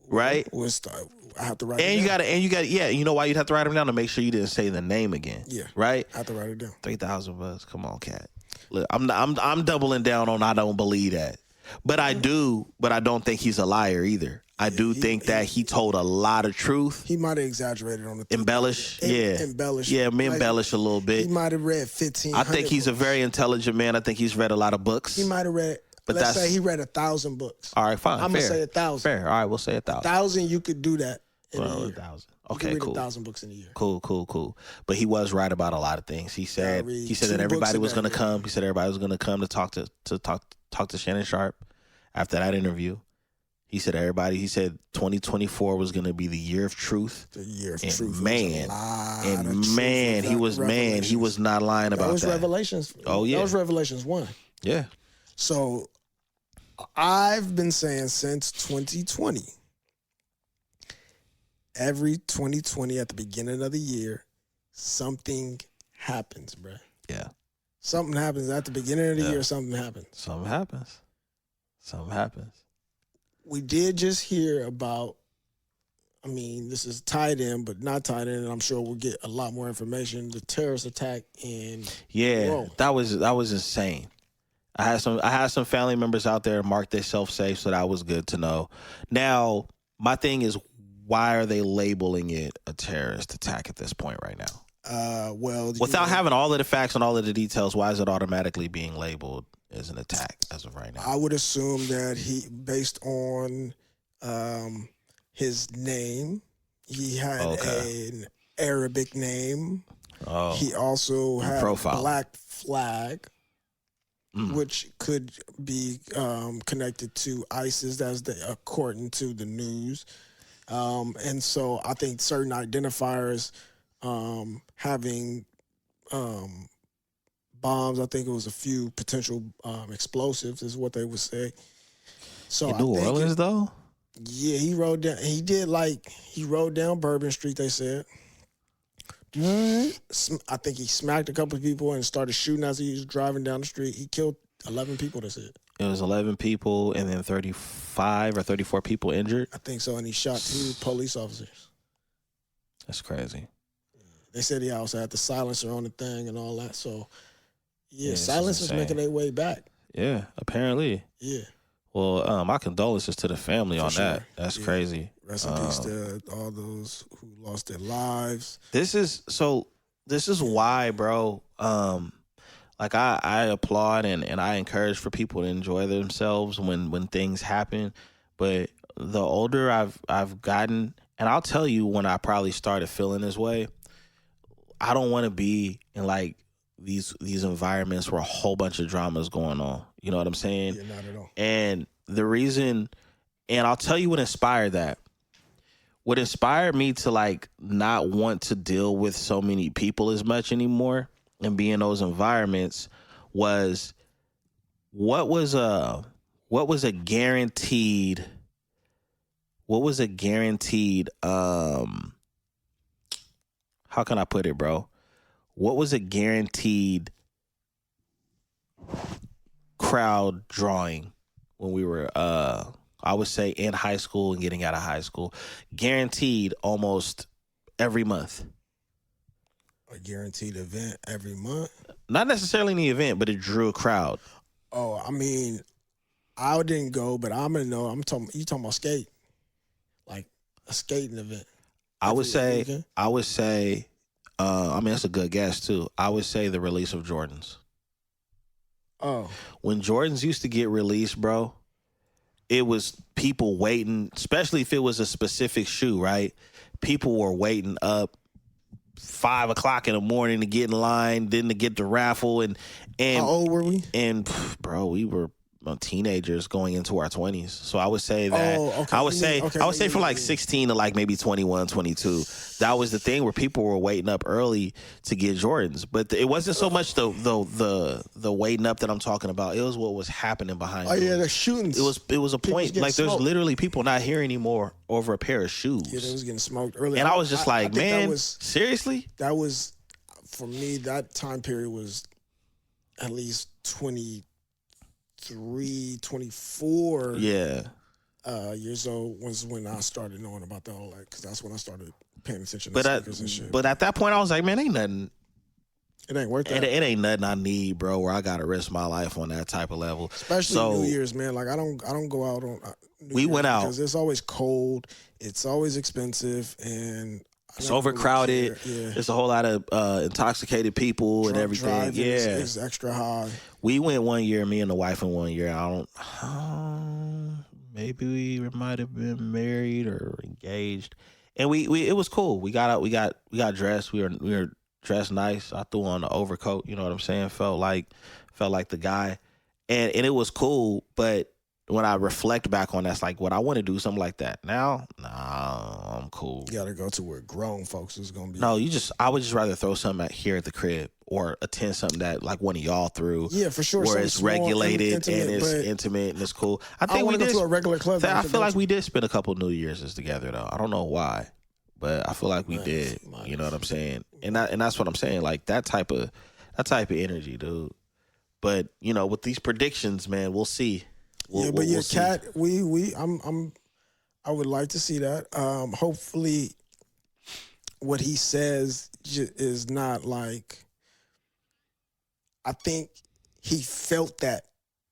right? I have to write it down. You know why you'd have to write them down? To make sure you didn't say the name again. Yeah. Right? I have to write it down. 3,000 bucks. Come on, Cat. Look, I'm doubling down on I don't believe that. But I don't think he's a liar either. I do think that he told a lot of truth. He might have exaggerated on the embellish. Embellish. Yeah, embellish a little bit. He might have read 15. I think he's a very intelligent man. I think he's read a lot of books. He might have read. But let's say he read 1,000 books. All right, fine. I'm gonna say 1,000. Fair. All right, we'll say 1,000. 1,000, you could do that in a year. 1,000. Okay, cool. 1,000 books in a year. Cool. But he was right about a lot of things. He said that everybody was going to come. He said everybody was going to come to talk to Shannon Sharp after that interview. He said 2024 was going to be the year of truth. The year of and truth. He was not lying about that. That was Revelations. Oh yeah. That was Revelations 1. Yeah. So I've been saying since 2020, every 2020 at the beginning of the year, something happens, bruh. Yeah. Something happens at the beginning of the year. Something happens. Something happens. We did just hear about, this is tied in, but not tied in, and I'm sure we'll get a lot more information. The terrorist attack in Rome. that was insane. I had some family members out there mark themselves safe, so that was good to know. Now, my thing is, why are they labeling it a terrorist attack at this point right now? Without having all of the facts and all of the details, why is it automatically being labeled as an attack as of right now? I would assume that based on his name, he had Arabic name. Oh, He also had profile. Black Flag, which could be connected to ISIS, according to the news. And so I think certain identifiers having bombs, I think it was a few potential explosives is what they would say. So in New Orleans, though? Yeah, he rode down. He rode down Bourbon Street, they said. I think he smacked a couple of people and started shooting as he was driving down the street. He killed 11 people, they said. It was 11 people and then 35 or 34 people injured. I think so, and he shot 2 police officers. That's crazy. They said he also had the silencer on the thing and all that. So, Yeah, silencers making their way back. Yeah, apparently. Yeah. Well, my condolences to the family on sure. that. That's crazy. Rest in peace to all those who lost their lives. This is why, bro. Like I applaud and I encourage for people to enjoy themselves when things happen. But the older I've gotten, and I'll tell you when I probably started feeling this way, I don't want to be in like these environments where a whole bunch of drama is going on. You know what I'm saying? Yeah, not at all. And the reason, and I'll tell you what inspired that. What inspired me to like not want to deal with so many people as much anymore and be in those environments was what was a guaranteed how can I put it, bro? What was a guaranteed crowd drawing when we were I would say in high school and getting out of high school? Guaranteed almost every month. A guaranteed event every month? Not necessarily in the event, but it drew a crowd. Oh, I mean, I didn't go, but I'm gonna know. You talking about skate? Like a skating event? I would say, I mean, that's a good guess too. I would say the release of Jordans. Oh. When Jordans used to get released, bro, it was people waiting, especially if it was a specific shoe, right? People were waiting up 5 o'clock in the morning to get in line, then to get the raffle. And how old were we? And bro, we were teenagers going into our 20s. So I would say that I would say from like 16 to like maybe 21, 22. That was the thing where people were waiting up early to get Jordans. But it wasn't so much the waiting up that I'm talking about. It was what was happening behind. Oh yeah, the shootings. It was a point. Like there's smoked. Literally people not here anymore over a pair of shoes. Yeah, they was getting smoked early. And I was just like, man, seriously? That was, for me, that time period was at least 23, 24 years old was when I started knowing about the whole, because that's when I started paying attention to sneakers and shit. But at that point, I was like, man, ain't nothing. It ain't worth that. It ain't nothing I need, bro, where I got to risk my life on that type of level. Especially New Year's, man. Like, I don't go out on New We Year's went out. because it's always cold. It's always expensive. And it's overcrowded. Really yeah. There's a whole lot of intoxicated people and everything. Yeah, it's extra high. We went one year, me and the wife in one year. Maybe we might have been married or engaged, and we it was cool. We got out, we got dressed. We were dressed nice. I threw on the overcoat. You know what I'm saying? Felt like the guy, and it was cool. But when I reflect back on that's like, would I want to do something like that now? Nah, I'm cool. You gotta go to where grown folks is gonna be. No, I would just rather throw something here at the crib or attend something that like one of y'all threw. Yeah, for sure. Where it's small, regulated and it's intimate and it's cool. I think we did. Go to a regular club. I feel like we did spend a couple New Year's together though. I don't know why, but I feel like we did. You know what I'm saying? And that's what I'm saying. Like that type of energy, dude. But you know, with these predictions, man, we'll see. Cat, I would like to see that. Hopefully, what he says is not like. I think he felt that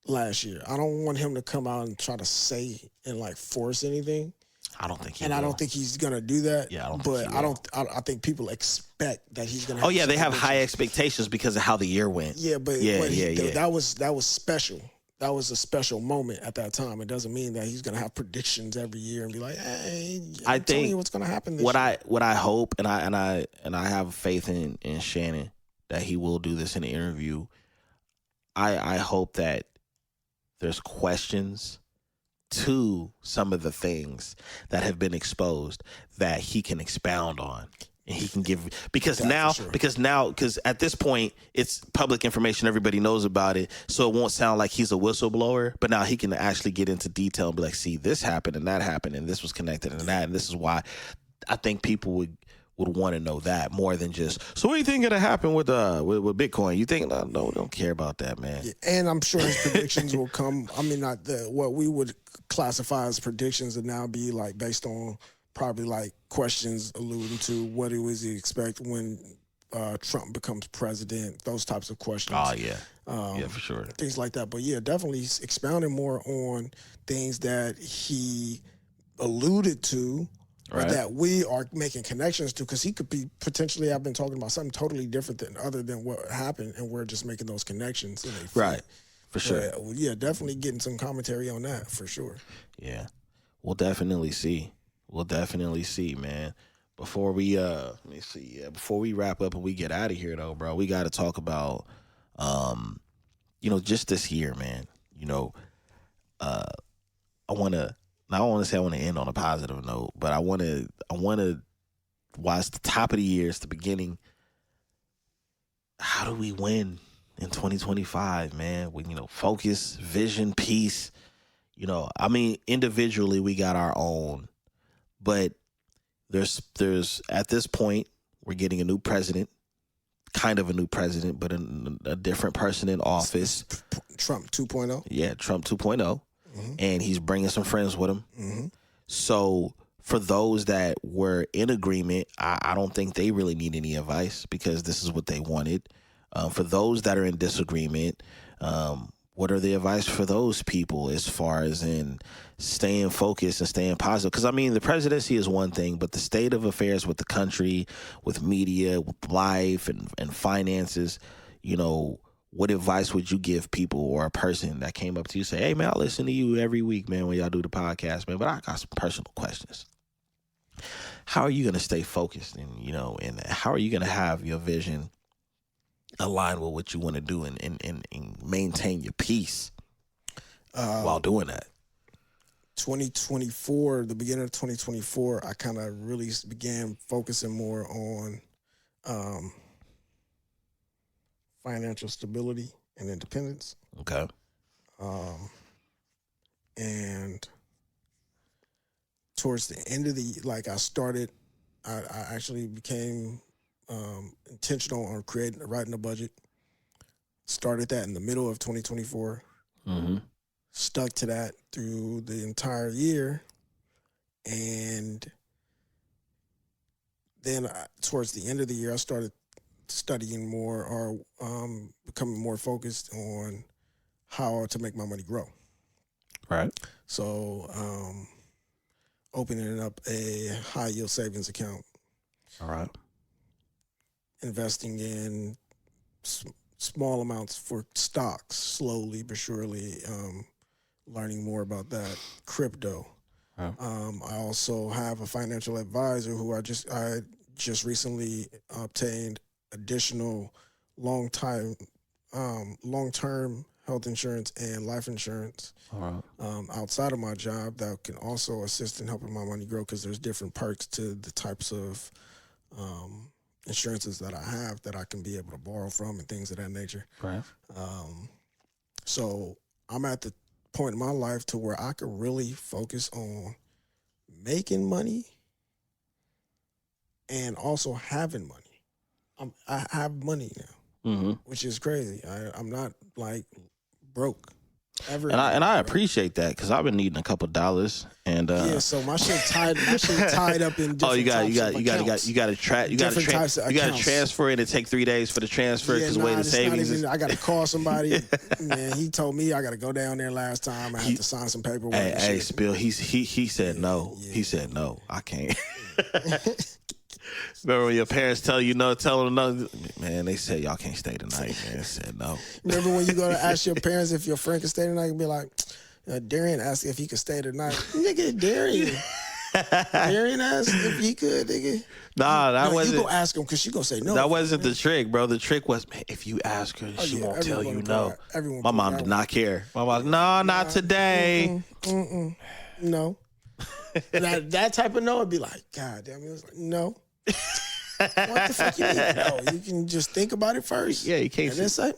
last year. I don't want him to come out and try to say and like force anything. I don't think he and will. I don't think he's gonna do that. Yeah, I think people expect that he's gonna. Oh yeah, they have high expectations because of how the year went. Yeah, but that was special. that was a special moment at that time. It doesn't mean that he's going to have predictions every year and be like, "Hey, I'm telling you what's going to happen this year." What I hope, and I have faith in Shannon that he will do this in the interview. I hope that there's questions to some of the things that have been exposed that he can expound on. And he can give, because at this point it's public information, everybody knows about it, so it won't sound like he's a whistleblower, but now he can actually get into detail and be like, see, this happened and that happened and this was connected and that, and this is why. I think people would want to know that more than just, so what do you think gonna happen with Bitcoin? You think, no, we don't care about that, man. Yeah, and I'm sure his predictions will come. I mean, not what we would classify as predictions would now be like based on probably like questions alluding to what it was he expect when Trump becomes president, those types of questions. Oh, yeah. Yeah, for sure. Things like that. But yeah, definitely expounding more on things that he alluded to, or that we are making connections to, because he could be potentially have been talking about something totally different than other than what happened, and we're just making those connections. Right, for sure. Yeah, definitely getting some commentary on that, for sure. Yeah, we'll definitely see. We'll definitely see, man. Before we before we wrap up and we get out of here though, bro, we got to talk about just this year, man. I don't want to say I want to end on a positive note, but I want to while it's the top of the year, it's the beginning. How do we win in 2025, man? With focus, vision, peace. I mean, individually we got our own. But there's at this point, we're getting a new president, kind of a new president, but a different person in office. Trump 2.0? Yeah, Trump 2.0. Mm-hmm. And he's bringing some friends with him. Mm-hmm. So for those that were in agreement, I don't think they really need any advice because this is what they wanted. For those that are in disagreement, what are the advice for those people as far as in staying focused and staying positive? Because, I mean, the presidency is one thing, but the state of affairs with the country, with media, with life and finances, what advice would you give people or a person that came up to you say, hey, man, I listen to you every week, man, when y'all do the podcast, man, but I got some personal questions. How are you going to stay focused and how are you going to have your vision align with what you want to do and maintain your peace while doing that? 2024, the beginning of 2024, I kind of really began focusing more on financial stability and independence. Okay. And towards the end of I actually became intentional on writing a budget. Started that in the middle of 2024. Mm-hmm. Stuck to that through the entire year. And then towards the end of the year, I started studying more or becoming more focused on how to make my money grow. Right. So opening up a high yield savings account. All right. Investing in small amounts for stocks, slowly but surely, learning more about that. Crypto. Oh. I also have a financial advisor who I just recently obtained additional long-term health insurance and life insurance outside of my job that can also assist in helping my money grow, because there's different perks to the types of insurances that I have that I can be able to borrow from and things of that nature. Right. So I'm at the point in my life to where I could really focus on making money and also having money. I have money now, mm-hmm. which is crazy. I'm not like broke. Ever. And I appreciate that because I've been needing a couple dollars and yeah. So my shit tied up in different you got to transfer it and take 3 days for the transfer because the way the savings. I got to call somebody. Man, he told me I got to go down there last time. I had to sign some paperwork. Hey, Spill. He said no. Yeah. He said no. I can't. Remember when your parents tell you no, tell them no? Man, they said y'all can't stay tonight, man. I said no. Remember when you go to ask your parents if your friend can stay tonight and be like, Darian asked if he could stay tonight. Nigga, Darian. Darian asked if he could, nigga. Nah, that wasn't. You go ask him because she gonna say no. That wasn't the trick, bro. The trick was, man, if you ask her, she won't tell you no. My mom did not care. My mom, no, not today. No. That type of no would be like, God damn, it was like, no. What the fuck you mean? No, you can just think about it first. Yeah, you can't. And then say,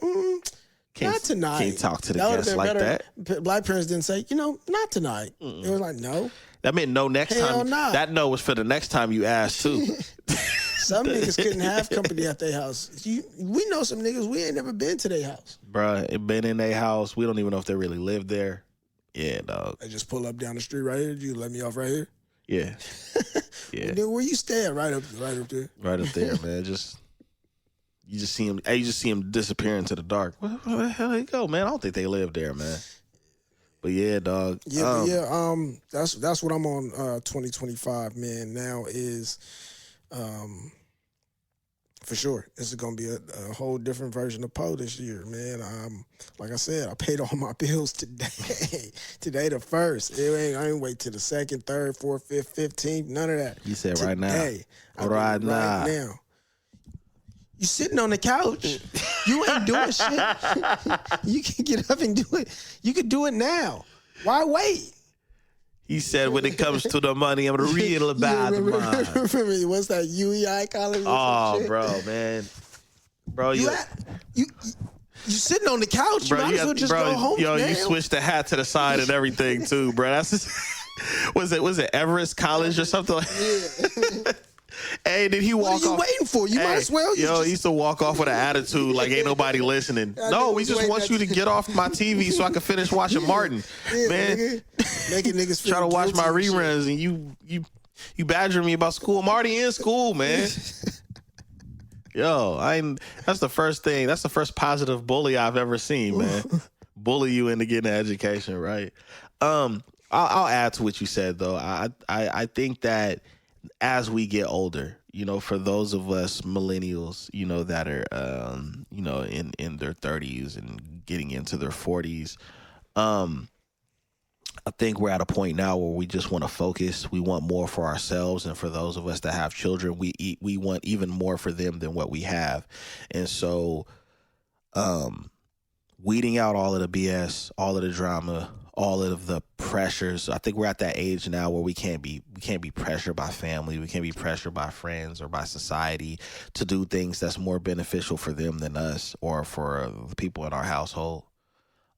not tonight. Can't talk to the guests like that. Black parents didn't say, not tonight. It was like, no. That meant no next Hell time. Nah. That no was for the next time you asked too. Some niggas couldn't have company at their house. We know some niggas, we ain't never been to their house. Bruh, it been in their house. We don't even know if they really live there. Yeah, dog. I just pull up down the street right here. You let me off right here? Yeah. Yeah. Then where you staying? Right up there. Right up there, man. You just see him. You just see him disappear into the dark. Where the hell he go, man? I don't think they live there, man. But yeah, dog. Yeah, that's what I'm on 2025, man. Now is for sure. This is gonna be a whole different version of Poe this year, man. Like I said, I paid all my bills today. Today the 1st. I ain't wait till the 2nd, 3rd, 4th, 5th, 15th. None of that. You said today, right now. Right now. You sitting on the couch. You ain't doing shit. You can get up and do it. You can do it now. Why wait? He said when it comes to the money, I'm real about the money. Remember, what's that UEI college? Oh, bro, man. Bro, you sitting on the couch. Bro, you might as well just go home. Yo, now. You switched the hat to the side and everything too, bro. That's was it Everest College or something? Yeah. Hey, did he walk off? What are you waiting for? You might as well. He used to walk off with an attitude like ain't nobody listening. No, we just want you to get off my TV so I can finish watching Martin. Yeah, man, making niggas feel try to watch my reruns and you badger me about school. I'm already in school, man. Yo, that's the first thing. That's the first positive bully I've ever seen, man. Bully you into getting an education, right? I'll add to what you said though. I think that as we get older, for those of us millennials, that are, in their 30s and getting into their 40s, I think we're at a point now where we just want to focus. We want more for ourselves, and for those of us that have children, we want even more for them than what we have. And so, weeding out all of the BS, all of the drama, all of the pressures. I think we're at that age now where we can't be pressured by family. We can't be pressured by friends or by society to do things that's more beneficial for them than us or for the people in our household.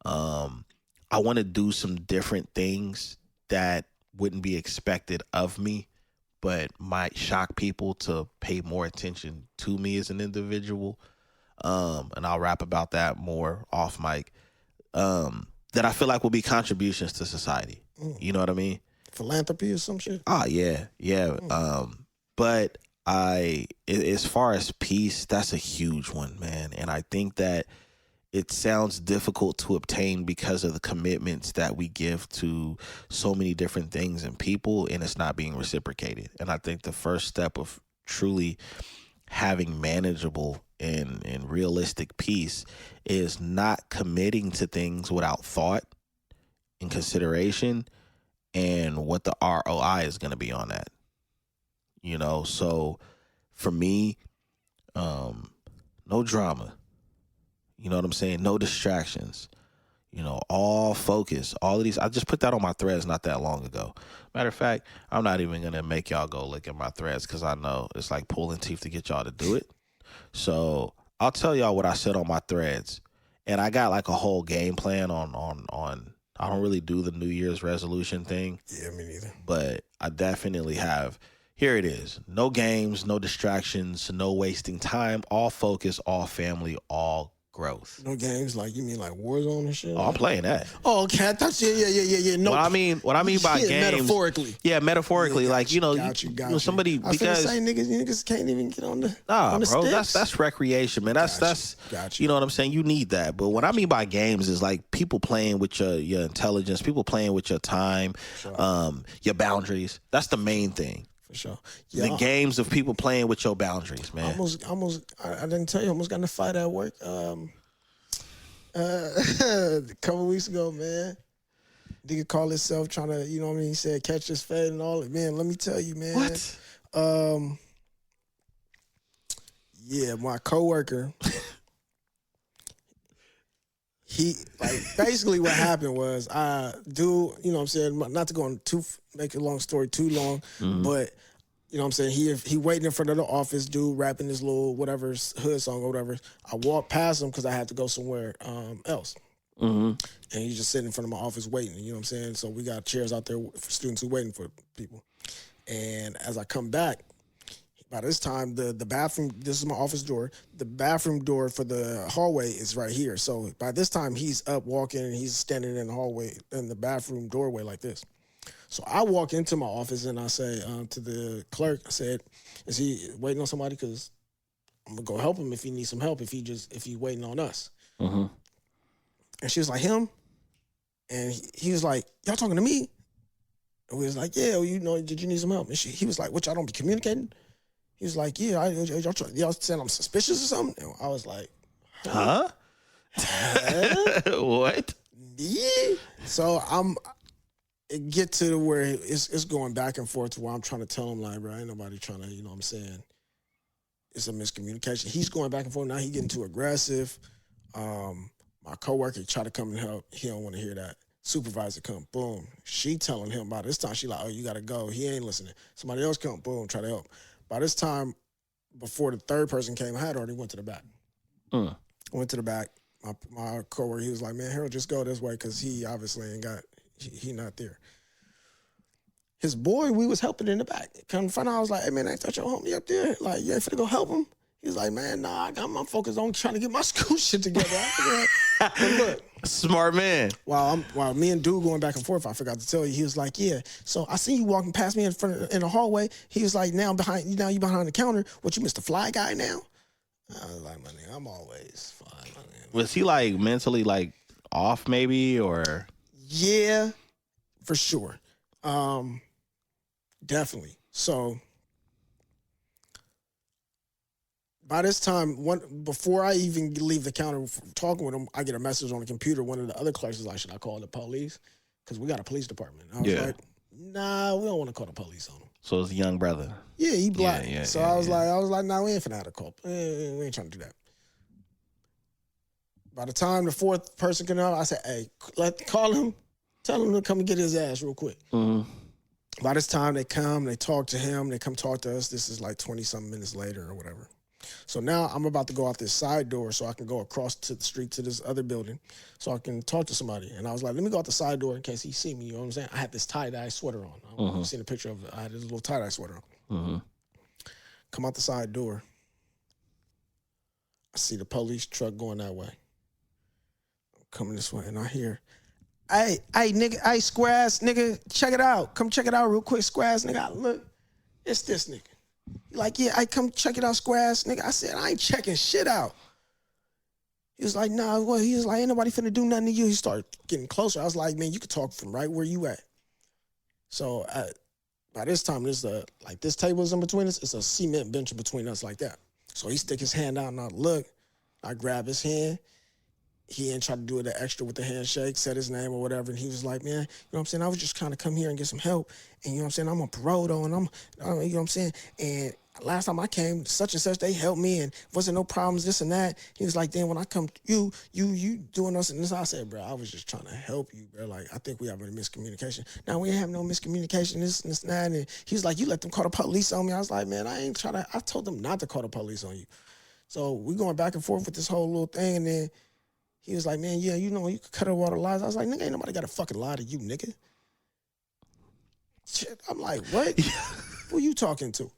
I want to do some different things that wouldn't be expected of me, but might shock people to pay more attention to me as an individual. And I'll rap about that more off mic. That I feel like will be contributions to society. You know what I mean? Philanthropy or some shit? Oh, yeah. But as far as peace, that's a huge one, man. And I think that it sounds difficult to obtain because of the commitments that we give to so many different things and people, and it's not being reciprocated. And I think the first step of truly having manageable and realistic peace is not committing to things without thought and consideration and what the ROI is going to be on that. So for me, no drama. You know what I'm saying? No distractions. All focus. All of these. I just put that on my threads not that long ago. Matter of fact, I'm not even going to make y'all go look at my threads because I know it's like pulling teeth to get y'all to do it. So I'll tell y'all what I said on my threads. And I got like a whole game plan on I don't really do the New Year's resolution thing. Yeah, me neither. But I definitely have. Here it is. No games, no distractions, no wasting time, all focus, all family, all growth. No games, like you mean like Warzone and shit? Oh, I'm playing that. Oh, okay. I thought yeah. No. What I mean by games, metaphorically. Yeah, metaphorically, got you. somebody I because say niggas can't even get on the bro, sticks. that's recreation, man. That's got you know what I'm saying. You need that, but what I mean by games is like people playing with your intelligence, people playing with your time, your boundaries. That's the main thing. For sure. The Yeah, games of people playing with your boundaries, man. I didn't tell you, almost got in a fight at work. A couple weeks ago, man. Nigga called himself trying to, you know what I mean? He said, catch this fade and all that. Man, let me tell you, man. What? Yeah, my coworker, he, like, basically what happened was, you know what I'm saying? Not to go on make a long story too long, but, you know what I'm saying? He waiting in front of the office, dude, rapping his little whatever hood song or whatever. I walked past him because I had to go somewhere else. And he's just sitting in front of my office waiting, you know what I'm saying? So we got chairs out there for students who waiting for people. And as I come back, by this time, the bathroom, this is my office door, the bathroom door for the hallway is right here. So by this time, he's up walking and he's standing in the hallway, in the bathroom doorway like this. So I walk into my office and I say to the clerk, I said, is he waiting on somebody? Because I'm going to go help him if he needs some help, if he's waiting on us. And she was like, him? And he was like, y'all talking to me? And we was like, yeah, well, you know, did you need some help? And he was like, what, y'all don't be communicating? He was like, yeah, y'all saying I'm suspicious or something? And I was like, huh? What? Yeah. So it get to where it's going back and forth to where I'm trying to tell him, like, bro, ain't nobody trying to, you know what I'm saying? It's a miscommunication. He's going back and forth. Now he getting too aggressive. My coworker tried to come and help. He don't want to hear that. Supervisor come, boom. She telling him by this time, she like, oh, you got to go. He ain't listening. Somebody else come, boom, try to help. By this time, before the third person came, I had already went to the back. Went to the back. My coworker, he was like, man, Harold, just go this way because he obviously ain't got, he not there. His boy, we was helping in the back. Come to find out, I was like, hey, man, I thought your homie up there. Like, you ain't finna go help him? He was like, man, nah, I got my focus on trying to get my school shit together. But look. Smart man. While me and dude going back and forth, I forgot to tell you, he was like, yeah, so I seen you walking past me in the hallway. He was like, now you behind the counter. What, you Mr. Fly Guy now? I was like, my nigga, I'm always fly, my nigga. Was he like mentally like off maybe or? Yeah, for sure. Definitely. So by this time, before I even leave the counter talking with him, I get a message on the computer. One of the other clerks is like, should I call the police? Because we got a police department. I was like, nah, we don't want to call the police on him. So it's a young brother. Yeah, he black. So I was like, nah, we ain't finna have a call. We ain't trying to do that. By the time the fourth person came out, I said, hey, call him. Tell him to come and get his ass real quick. By this time, they come, they talk to him, they come talk to us. This is like 20-something minutes later or whatever. So now I'm about to go out this side door so I can go across to the street to this other building so I can talk to somebody. And I was like, let me go out the side door in case he see me. You know what I'm saying? I had this tie-dye sweater on. I don't know if you've seen a picture of it. I had this little tie-dye sweater on. Come out the side door. I see the police truck going that way. I'm coming this way, and I hear, hey, nigga, hey, square ass nigga, check it out. Come check it out real quick, square ass nigga. Look, it's this nigga. Like, yeah, I come check it out, square ass nigga. I said, I ain't checking shit out. He was like, nah, well, he was like, ain't nobody finna do nothing to you. He started getting closer. I was like, man, you could talk from right where you at. So by this time, this table is in between us. It's a cement bench in between us like that. So he stick his hand out and I look. I grab his hand. He ain't try to do it extra with the handshake, said his name or whatever. And he was like, man, you know what I'm saying? I was just trying to come here and get some help. And you know what I'm saying? I'm on parole though. And you know what I'm saying? And last time I came, such and such, they helped me and wasn't no problems, this and that. He was like, then when I come, you doing us and this. I said, bro, I was just trying to help you, bro. Like, I think we have a miscommunication. Now, we ain't have no miscommunication, this and that. And he was like, you let them call the police on me. I was like, man, I told them not to call the police on you. So we going back and forth with this whole little thing. And then he was like, man, yeah, you know, you could cut over all the lies. I was like, nigga, ain't nobody got to fucking lie to you, nigga. Shit, I'm like, what? Who you talking to?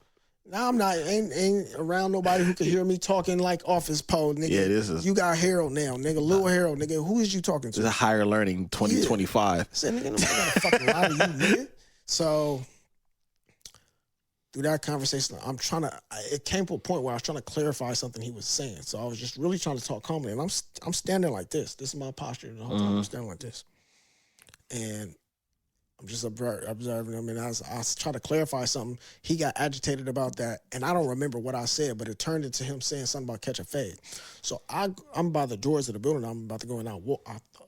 Now I'm not, ain't around nobody who can hear me talking like office pole, nigga. Yeah, this is. You got Harold now, nigga. Little Harold, nigga. Who is you talking to? It's a higher learning 2025. I said, nigga, nobody got to fucking lie to you, nigga. So through that conversation, it came to a point where I was trying to clarify something he was saying. So I was just really trying to talk calmly. And I'm standing like this. This is my posture the whole time. I'm standing like this. And I'm just observing him, and I was trying to clarify something. He got agitated about that, and I don't remember what I said, but it turned into him saying something about catch a fade. So I'm by the doors of the building. I'm about to go in. I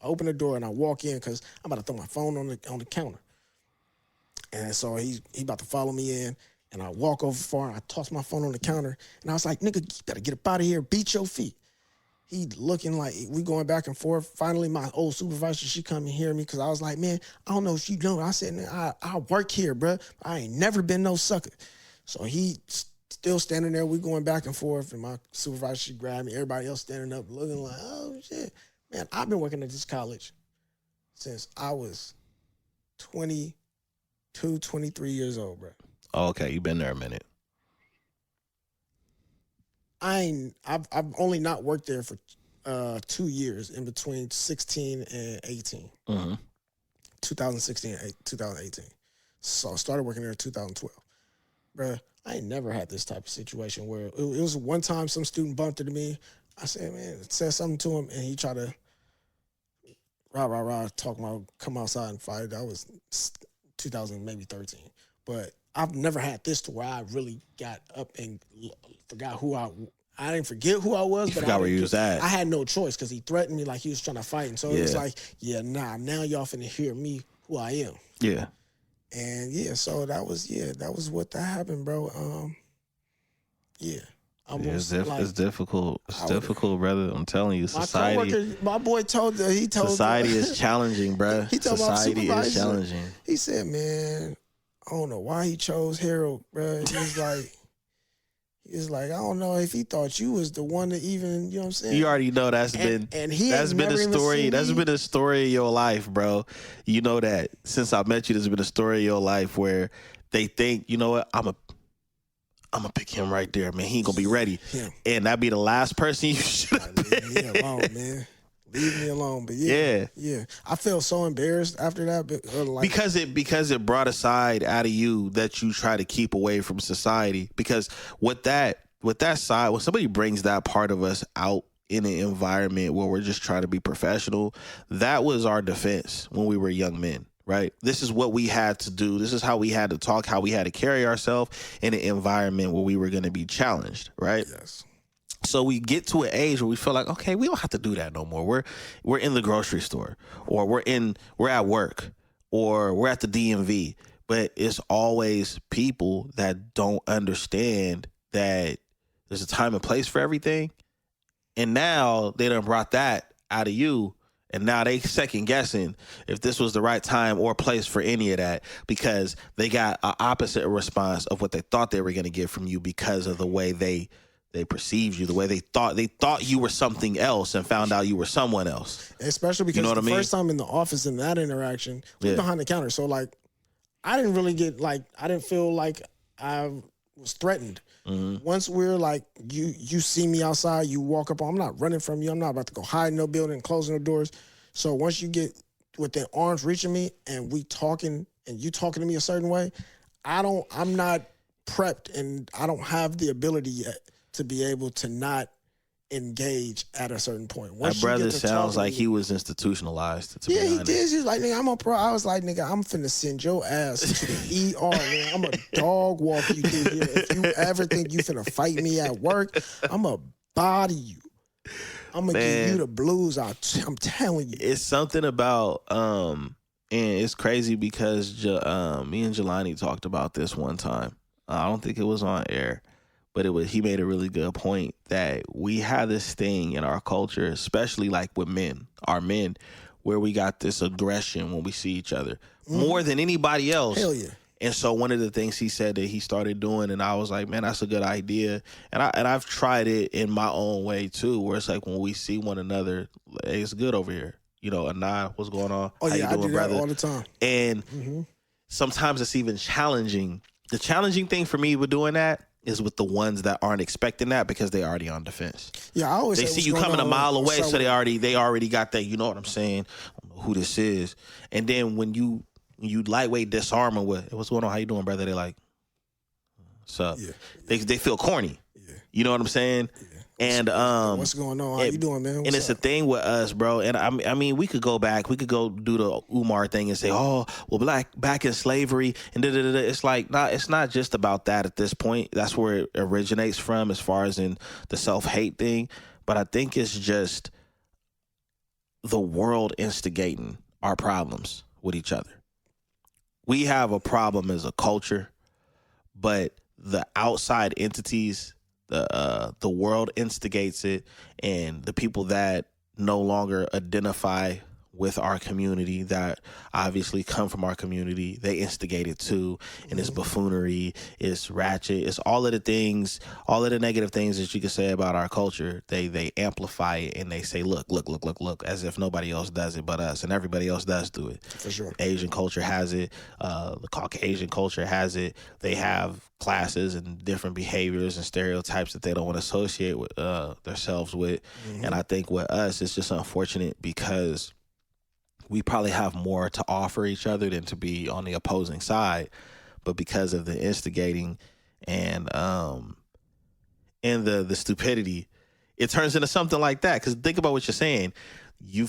open the door and I walk in because I'm about to throw my phone on the counter. And so he about to follow me in, and I walk over far. I toss my phone on the counter, and I was like, "Nigga, you better get up out of here. Beat your feet." He looking like we going back and forth. Finally, my old supervisor, she come and hear me because I was like, man, I don't know if you know. I said, man, I work here, bro. I ain't never been no sucker. So he still standing there. We going back and forth, and my supervisor, she grabbed me. Everybody else standing up looking like, oh, shit. Man, I've been working at this college since I was 22, 23 years old, bro. Oh, okay. You've been there a minute. I've only not worked there for 2 years in between 16 and 18. 2016 and 2018. So I started working there in 2012. Bruh, I ain't never had this type of situation where it was one time some student bumped into me. I said, man, said something to him, and he tried to talk about come outside and fight. That was 2000, maybe 13. But I've never had this to where I really got up and forgot who I didn't forget who I was, but forgot where you was at. I had no choice because he threatened me like he was trying to fight. And so it was like, now y'all finna hear me who I am. Yeah. And so that was what that happened, bro. It's difficult. It's difficult, brother. I'm telling you, society. My boy told society is challenging, bro. He told society is challenging. He said, man, I don't know why he chose Harold, bro. He was like, I don't know if he thought you was the one to even, you know what I'm saying? You already know that's been a story. That's been a story of your life, bro. You know that since I met you, there's been a story of your life where they think, you know what, I'm gonna pick him right there, man. He ain't gonna be ready. And that'd be the last person you should have picked. Leave me alone, man. Leave me alone. But yeah. I felt so embarrassed after that. Because it brought a side out of you that you try to keep away from society. Because with that side, when somebody brings that part of us out in an environment where we're just trying to be professional, that was our defense when we were young men. Right? This is what we had to do. This is how we had to talk, how we had to carry ourselves in an environment where we were going to be challenged. Right? Yes. So we get to an age where we feel like, okay, we don't have to do that no more. We're in the grocery store, or we're at work, or we're at the DMV. But it's always people that don't understand that there's a time and place for everything. And now they done brought that out of you. And now they second guessing if this was the right time or place for any of that, because they got an opposite response of what they thought they were going to get from you because of the way they perceived you, the way they thought you were something else and found out you were someone else. Especially because first time in the office in that interaction, we were behind the counter. So like, I didn't really I didn't feel like I was threatened. Mm-hmm. Once we're like, you see me outside, you walk up, I'm not running from you. I'm not about to go hide in no building and closing the doors. So once you get within arms reaching me and we talking and you talking to me a certain way, I'm not prepped and I don't have the ability yet to be able to not engage at a certain point. Once my brother sounds like he was institutionalized. To be honest. He did. He was like, nigga, I'm a pro. I was like, nigga, I'm finna send your ass to the ER, man. I'm a dog walk you through here. If you ever think you finna fight me at work, I'm gonna body you. I'm gonna give you the blues. I'm telling you. It's something about, and it's crazy because me and Jelani talked about this one time. I don't think it was on air. But he made a really good point that we have this thing in our culture, especially like with our men, where we got this aggression when we see each other more than anybody else. Hell yeah. And so one of the things he said that he started doing, and I was like, man, that's a good idea. And I've tried it in my own way too, where it's like when we see one another, hey, it's good over here. You know, Anai, what's going on? Oh, how yeah, you doing, I do brother? that all the time. And sometimes it's even challenging. The challenging thing for me with doing that is with the ones that aren't expecting that because they already on defense. Yeah, I always they see you coming a mile away, so they already got that. You know what I'm saying? I don't know who this is. And then when you lightweight disarm them with, what's going on? How you doing, brother? They like, what's up? Yeah. They feel corny. Yeah. You know what I'm saying? And what's going on? How you doing, man? And it's a thing with us, bro. And I mean, we could go back. We could go do the Umar thing and say, oh, well, back in slavery. And da-da-da-da. It's like, nah, it's not just about that at this point. That's where it originates from as far as in the self-hate thing. But I think it's just the world instigating our problems with each other. We have a problem as a culture, but the outside entities, the world instigates it, and the people that no longer identify with our community, that obviously come from our community, they instigate it too. And it's buffoonery, it's ratchet, it's all of the things, all of the negative things that you could say about our culture. They amplify it and they say, look, as if nobody else does it but us, and everybody else does do it. For sure. Asian culture has it. The Caucasian culture has it. They have classes and different behaviors and stereotypes that they don't want to associate with themselves with. And I think with us, it's just unfortunate because we probably have more to offer each other than to be on the opposing side, but because of the instigating and the stupidity, it turns into something like that. Because think about what you're saying. You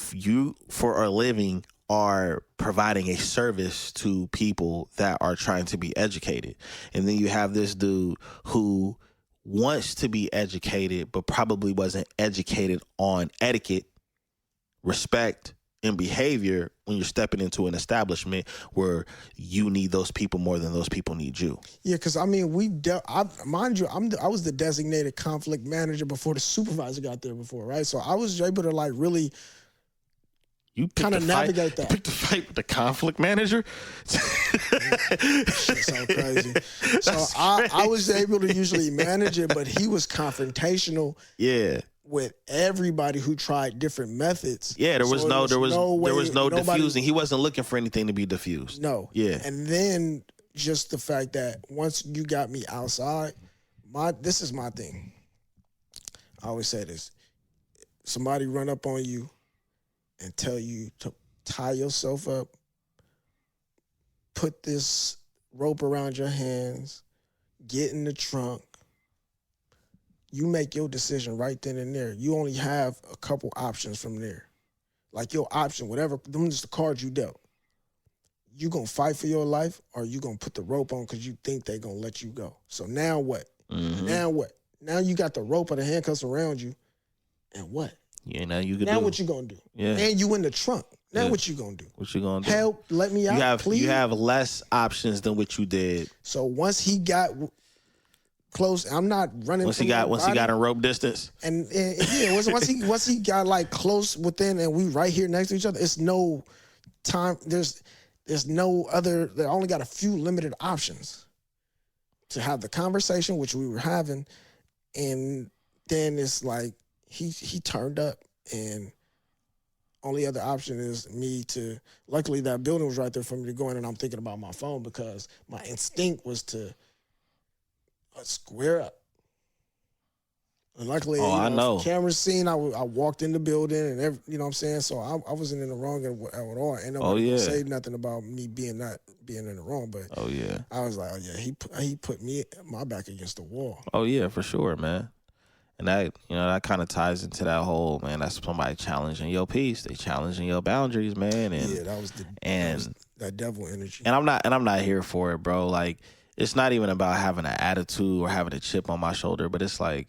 for a living are providing a service to people that are trying to be educated, and then you have this dude who wants to be educated, but probably wasn't educated on etiquette, respect, and behavior when you're stepping into an establishment where you need those people more than those people need you. Yeah, because I mean, mind you, I was the designated conflict manager before the supervisor got there before, right? So I was able to like really kind of navigate that. You picked the fight with the conflict manager? Shit sound crazy. So I was able to usually manage it, but he was confrontational. Yeah. With everybody who tried different methods. Yeah, there was no diffusing. He wasn't looking for anything to be diffused. No. Yeah. And then just the fact that once you got me outside, this is my thing. I always say this. Somebody run up on you and tell you to tie yourself up, put this rope around your hands, get in the trunk. You make your decision right then and there. You only have a couple options from there. Like your option, whatever, them is the cards you dealt. You gonna fight for your life, or you gonna put the rope on because you think they gonna let you go. So now what? Now what? Now you got the rope or the handcuffs around you, and what? Yeah, now you can Now what you gonna do? Yeah. And you in the trunk. Now what you gonna do? What you gonna do? Help, let me out, please. You have less options than what you did. So once he got close, I'm not running. Once he got in rope distance, and yeah, once he got like close within, and we right here next to each other. It's no time. There's no other. They only got a few limited options to have the conversation, which we were having, and then it's like he turned up, and only other option is me to. Luckily, that building was right there for me to go in, and I'm thinking about my phone because my instinct was to square up. And luckily, I know. Camera scene, I walked in the building, and you know what I'm saying? So I wasn't in the wrong at all. And nobody say nothing about me not being in the wrong, but I was like, oh yeah, he put my back against the wall. Oh yeah, for sure, man. And that, that kind of ties into that whole, man, that's somebody challenging your peace. They challenging your boundaries, man. And yeah, that was that devil energy. And I'm not here for it, bro. Like, it's not even about having an attitude or having a chip on my shoulder, but it's like,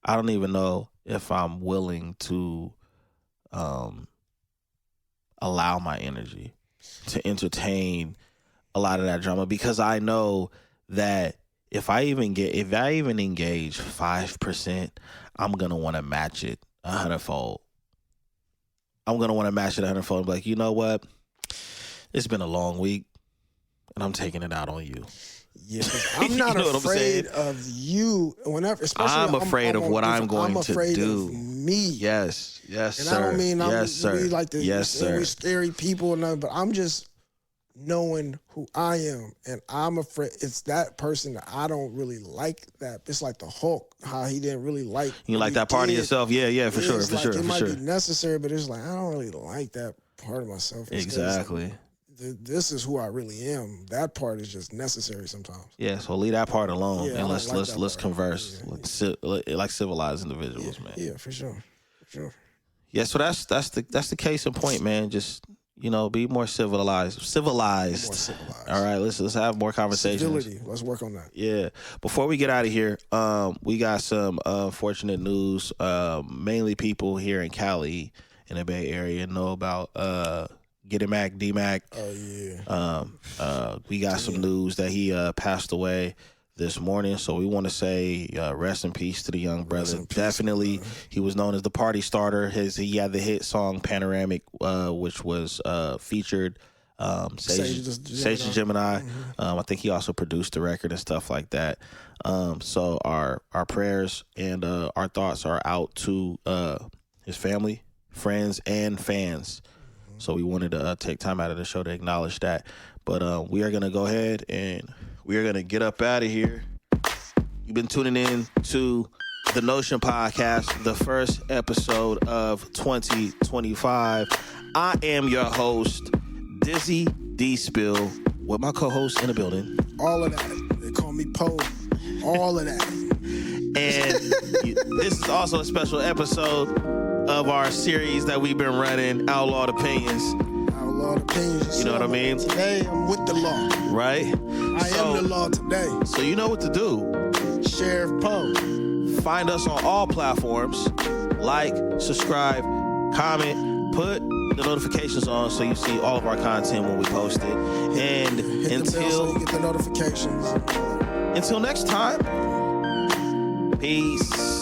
I don't even know if I'm willing to allow my energy to entertain a lot of that drama, because I know that if I even engage 5%, I'm going to want to match it 100-fold. I'm going to want to match it 100-fold and be like, you know what? It's been a long week, and I'm taking it out on you. Yeah, I'm not afraid of you. Whenever, especially I'm afraid of what I'm going to do. I'm afraid of me. Yes, and sir. I don't mean we like to we're scary people or nothing, but I'm just knowing who I am, and I'm afraid it's that person that I don't really like. That it's like the Hulk, how he didn't really like. You like that part of yourself? Yeah, for sure, for sure. It might be necessary, but it's like I don't really like that part of myself. Exactly. this is who I really am. That part is just necessary sometimes. Yeah, so leave that part alone, Yeah, and I let's don't like that let's part. converse like civilized individuals, man. Yeah, for sure. Yeah, so that's the case in point, man. Just be more civilized. More civilized. All right, let's have more conversations. Civility. Let's work on that. Yeah. Before we get out of here, we got some unfortunate news. Mainly people here in Cali, in the Bay Area, know about Get It Mac, D-Mac. Oh yeah. We got some news that he passed away this morning, so we want to say rest in peace to the young brother. Definitely, he was known as the party starter. He had the hit song Panoramic, which was featured Sage the Gemini. I think he also produced the record and stuff like that. So our prayers and our thoughts are out to his family, friends, and fans. So we wanted to take time out of the show to acknowledge that. But we are going to go ahead and we are going to get up out of here. You've been tuning in to the Notion Podcast, the first episode of 2025. I am your host, Dizzy D Spill, with my co-host in the building. All of that. They call me Poe. All of that. And this is also a special episode of our series that we've been running, Outlawed Opinions. Outlawed Opinions. You know what I mean? Today, I'm with the law. Right? I am the law today. So you know what to do. Sheriff Poe. Find us on all platforms. Like, subscribe, comment, put the notifications on so you see all of our content when we post it. And Hit the bell so you get the notifications. Until next time, peace.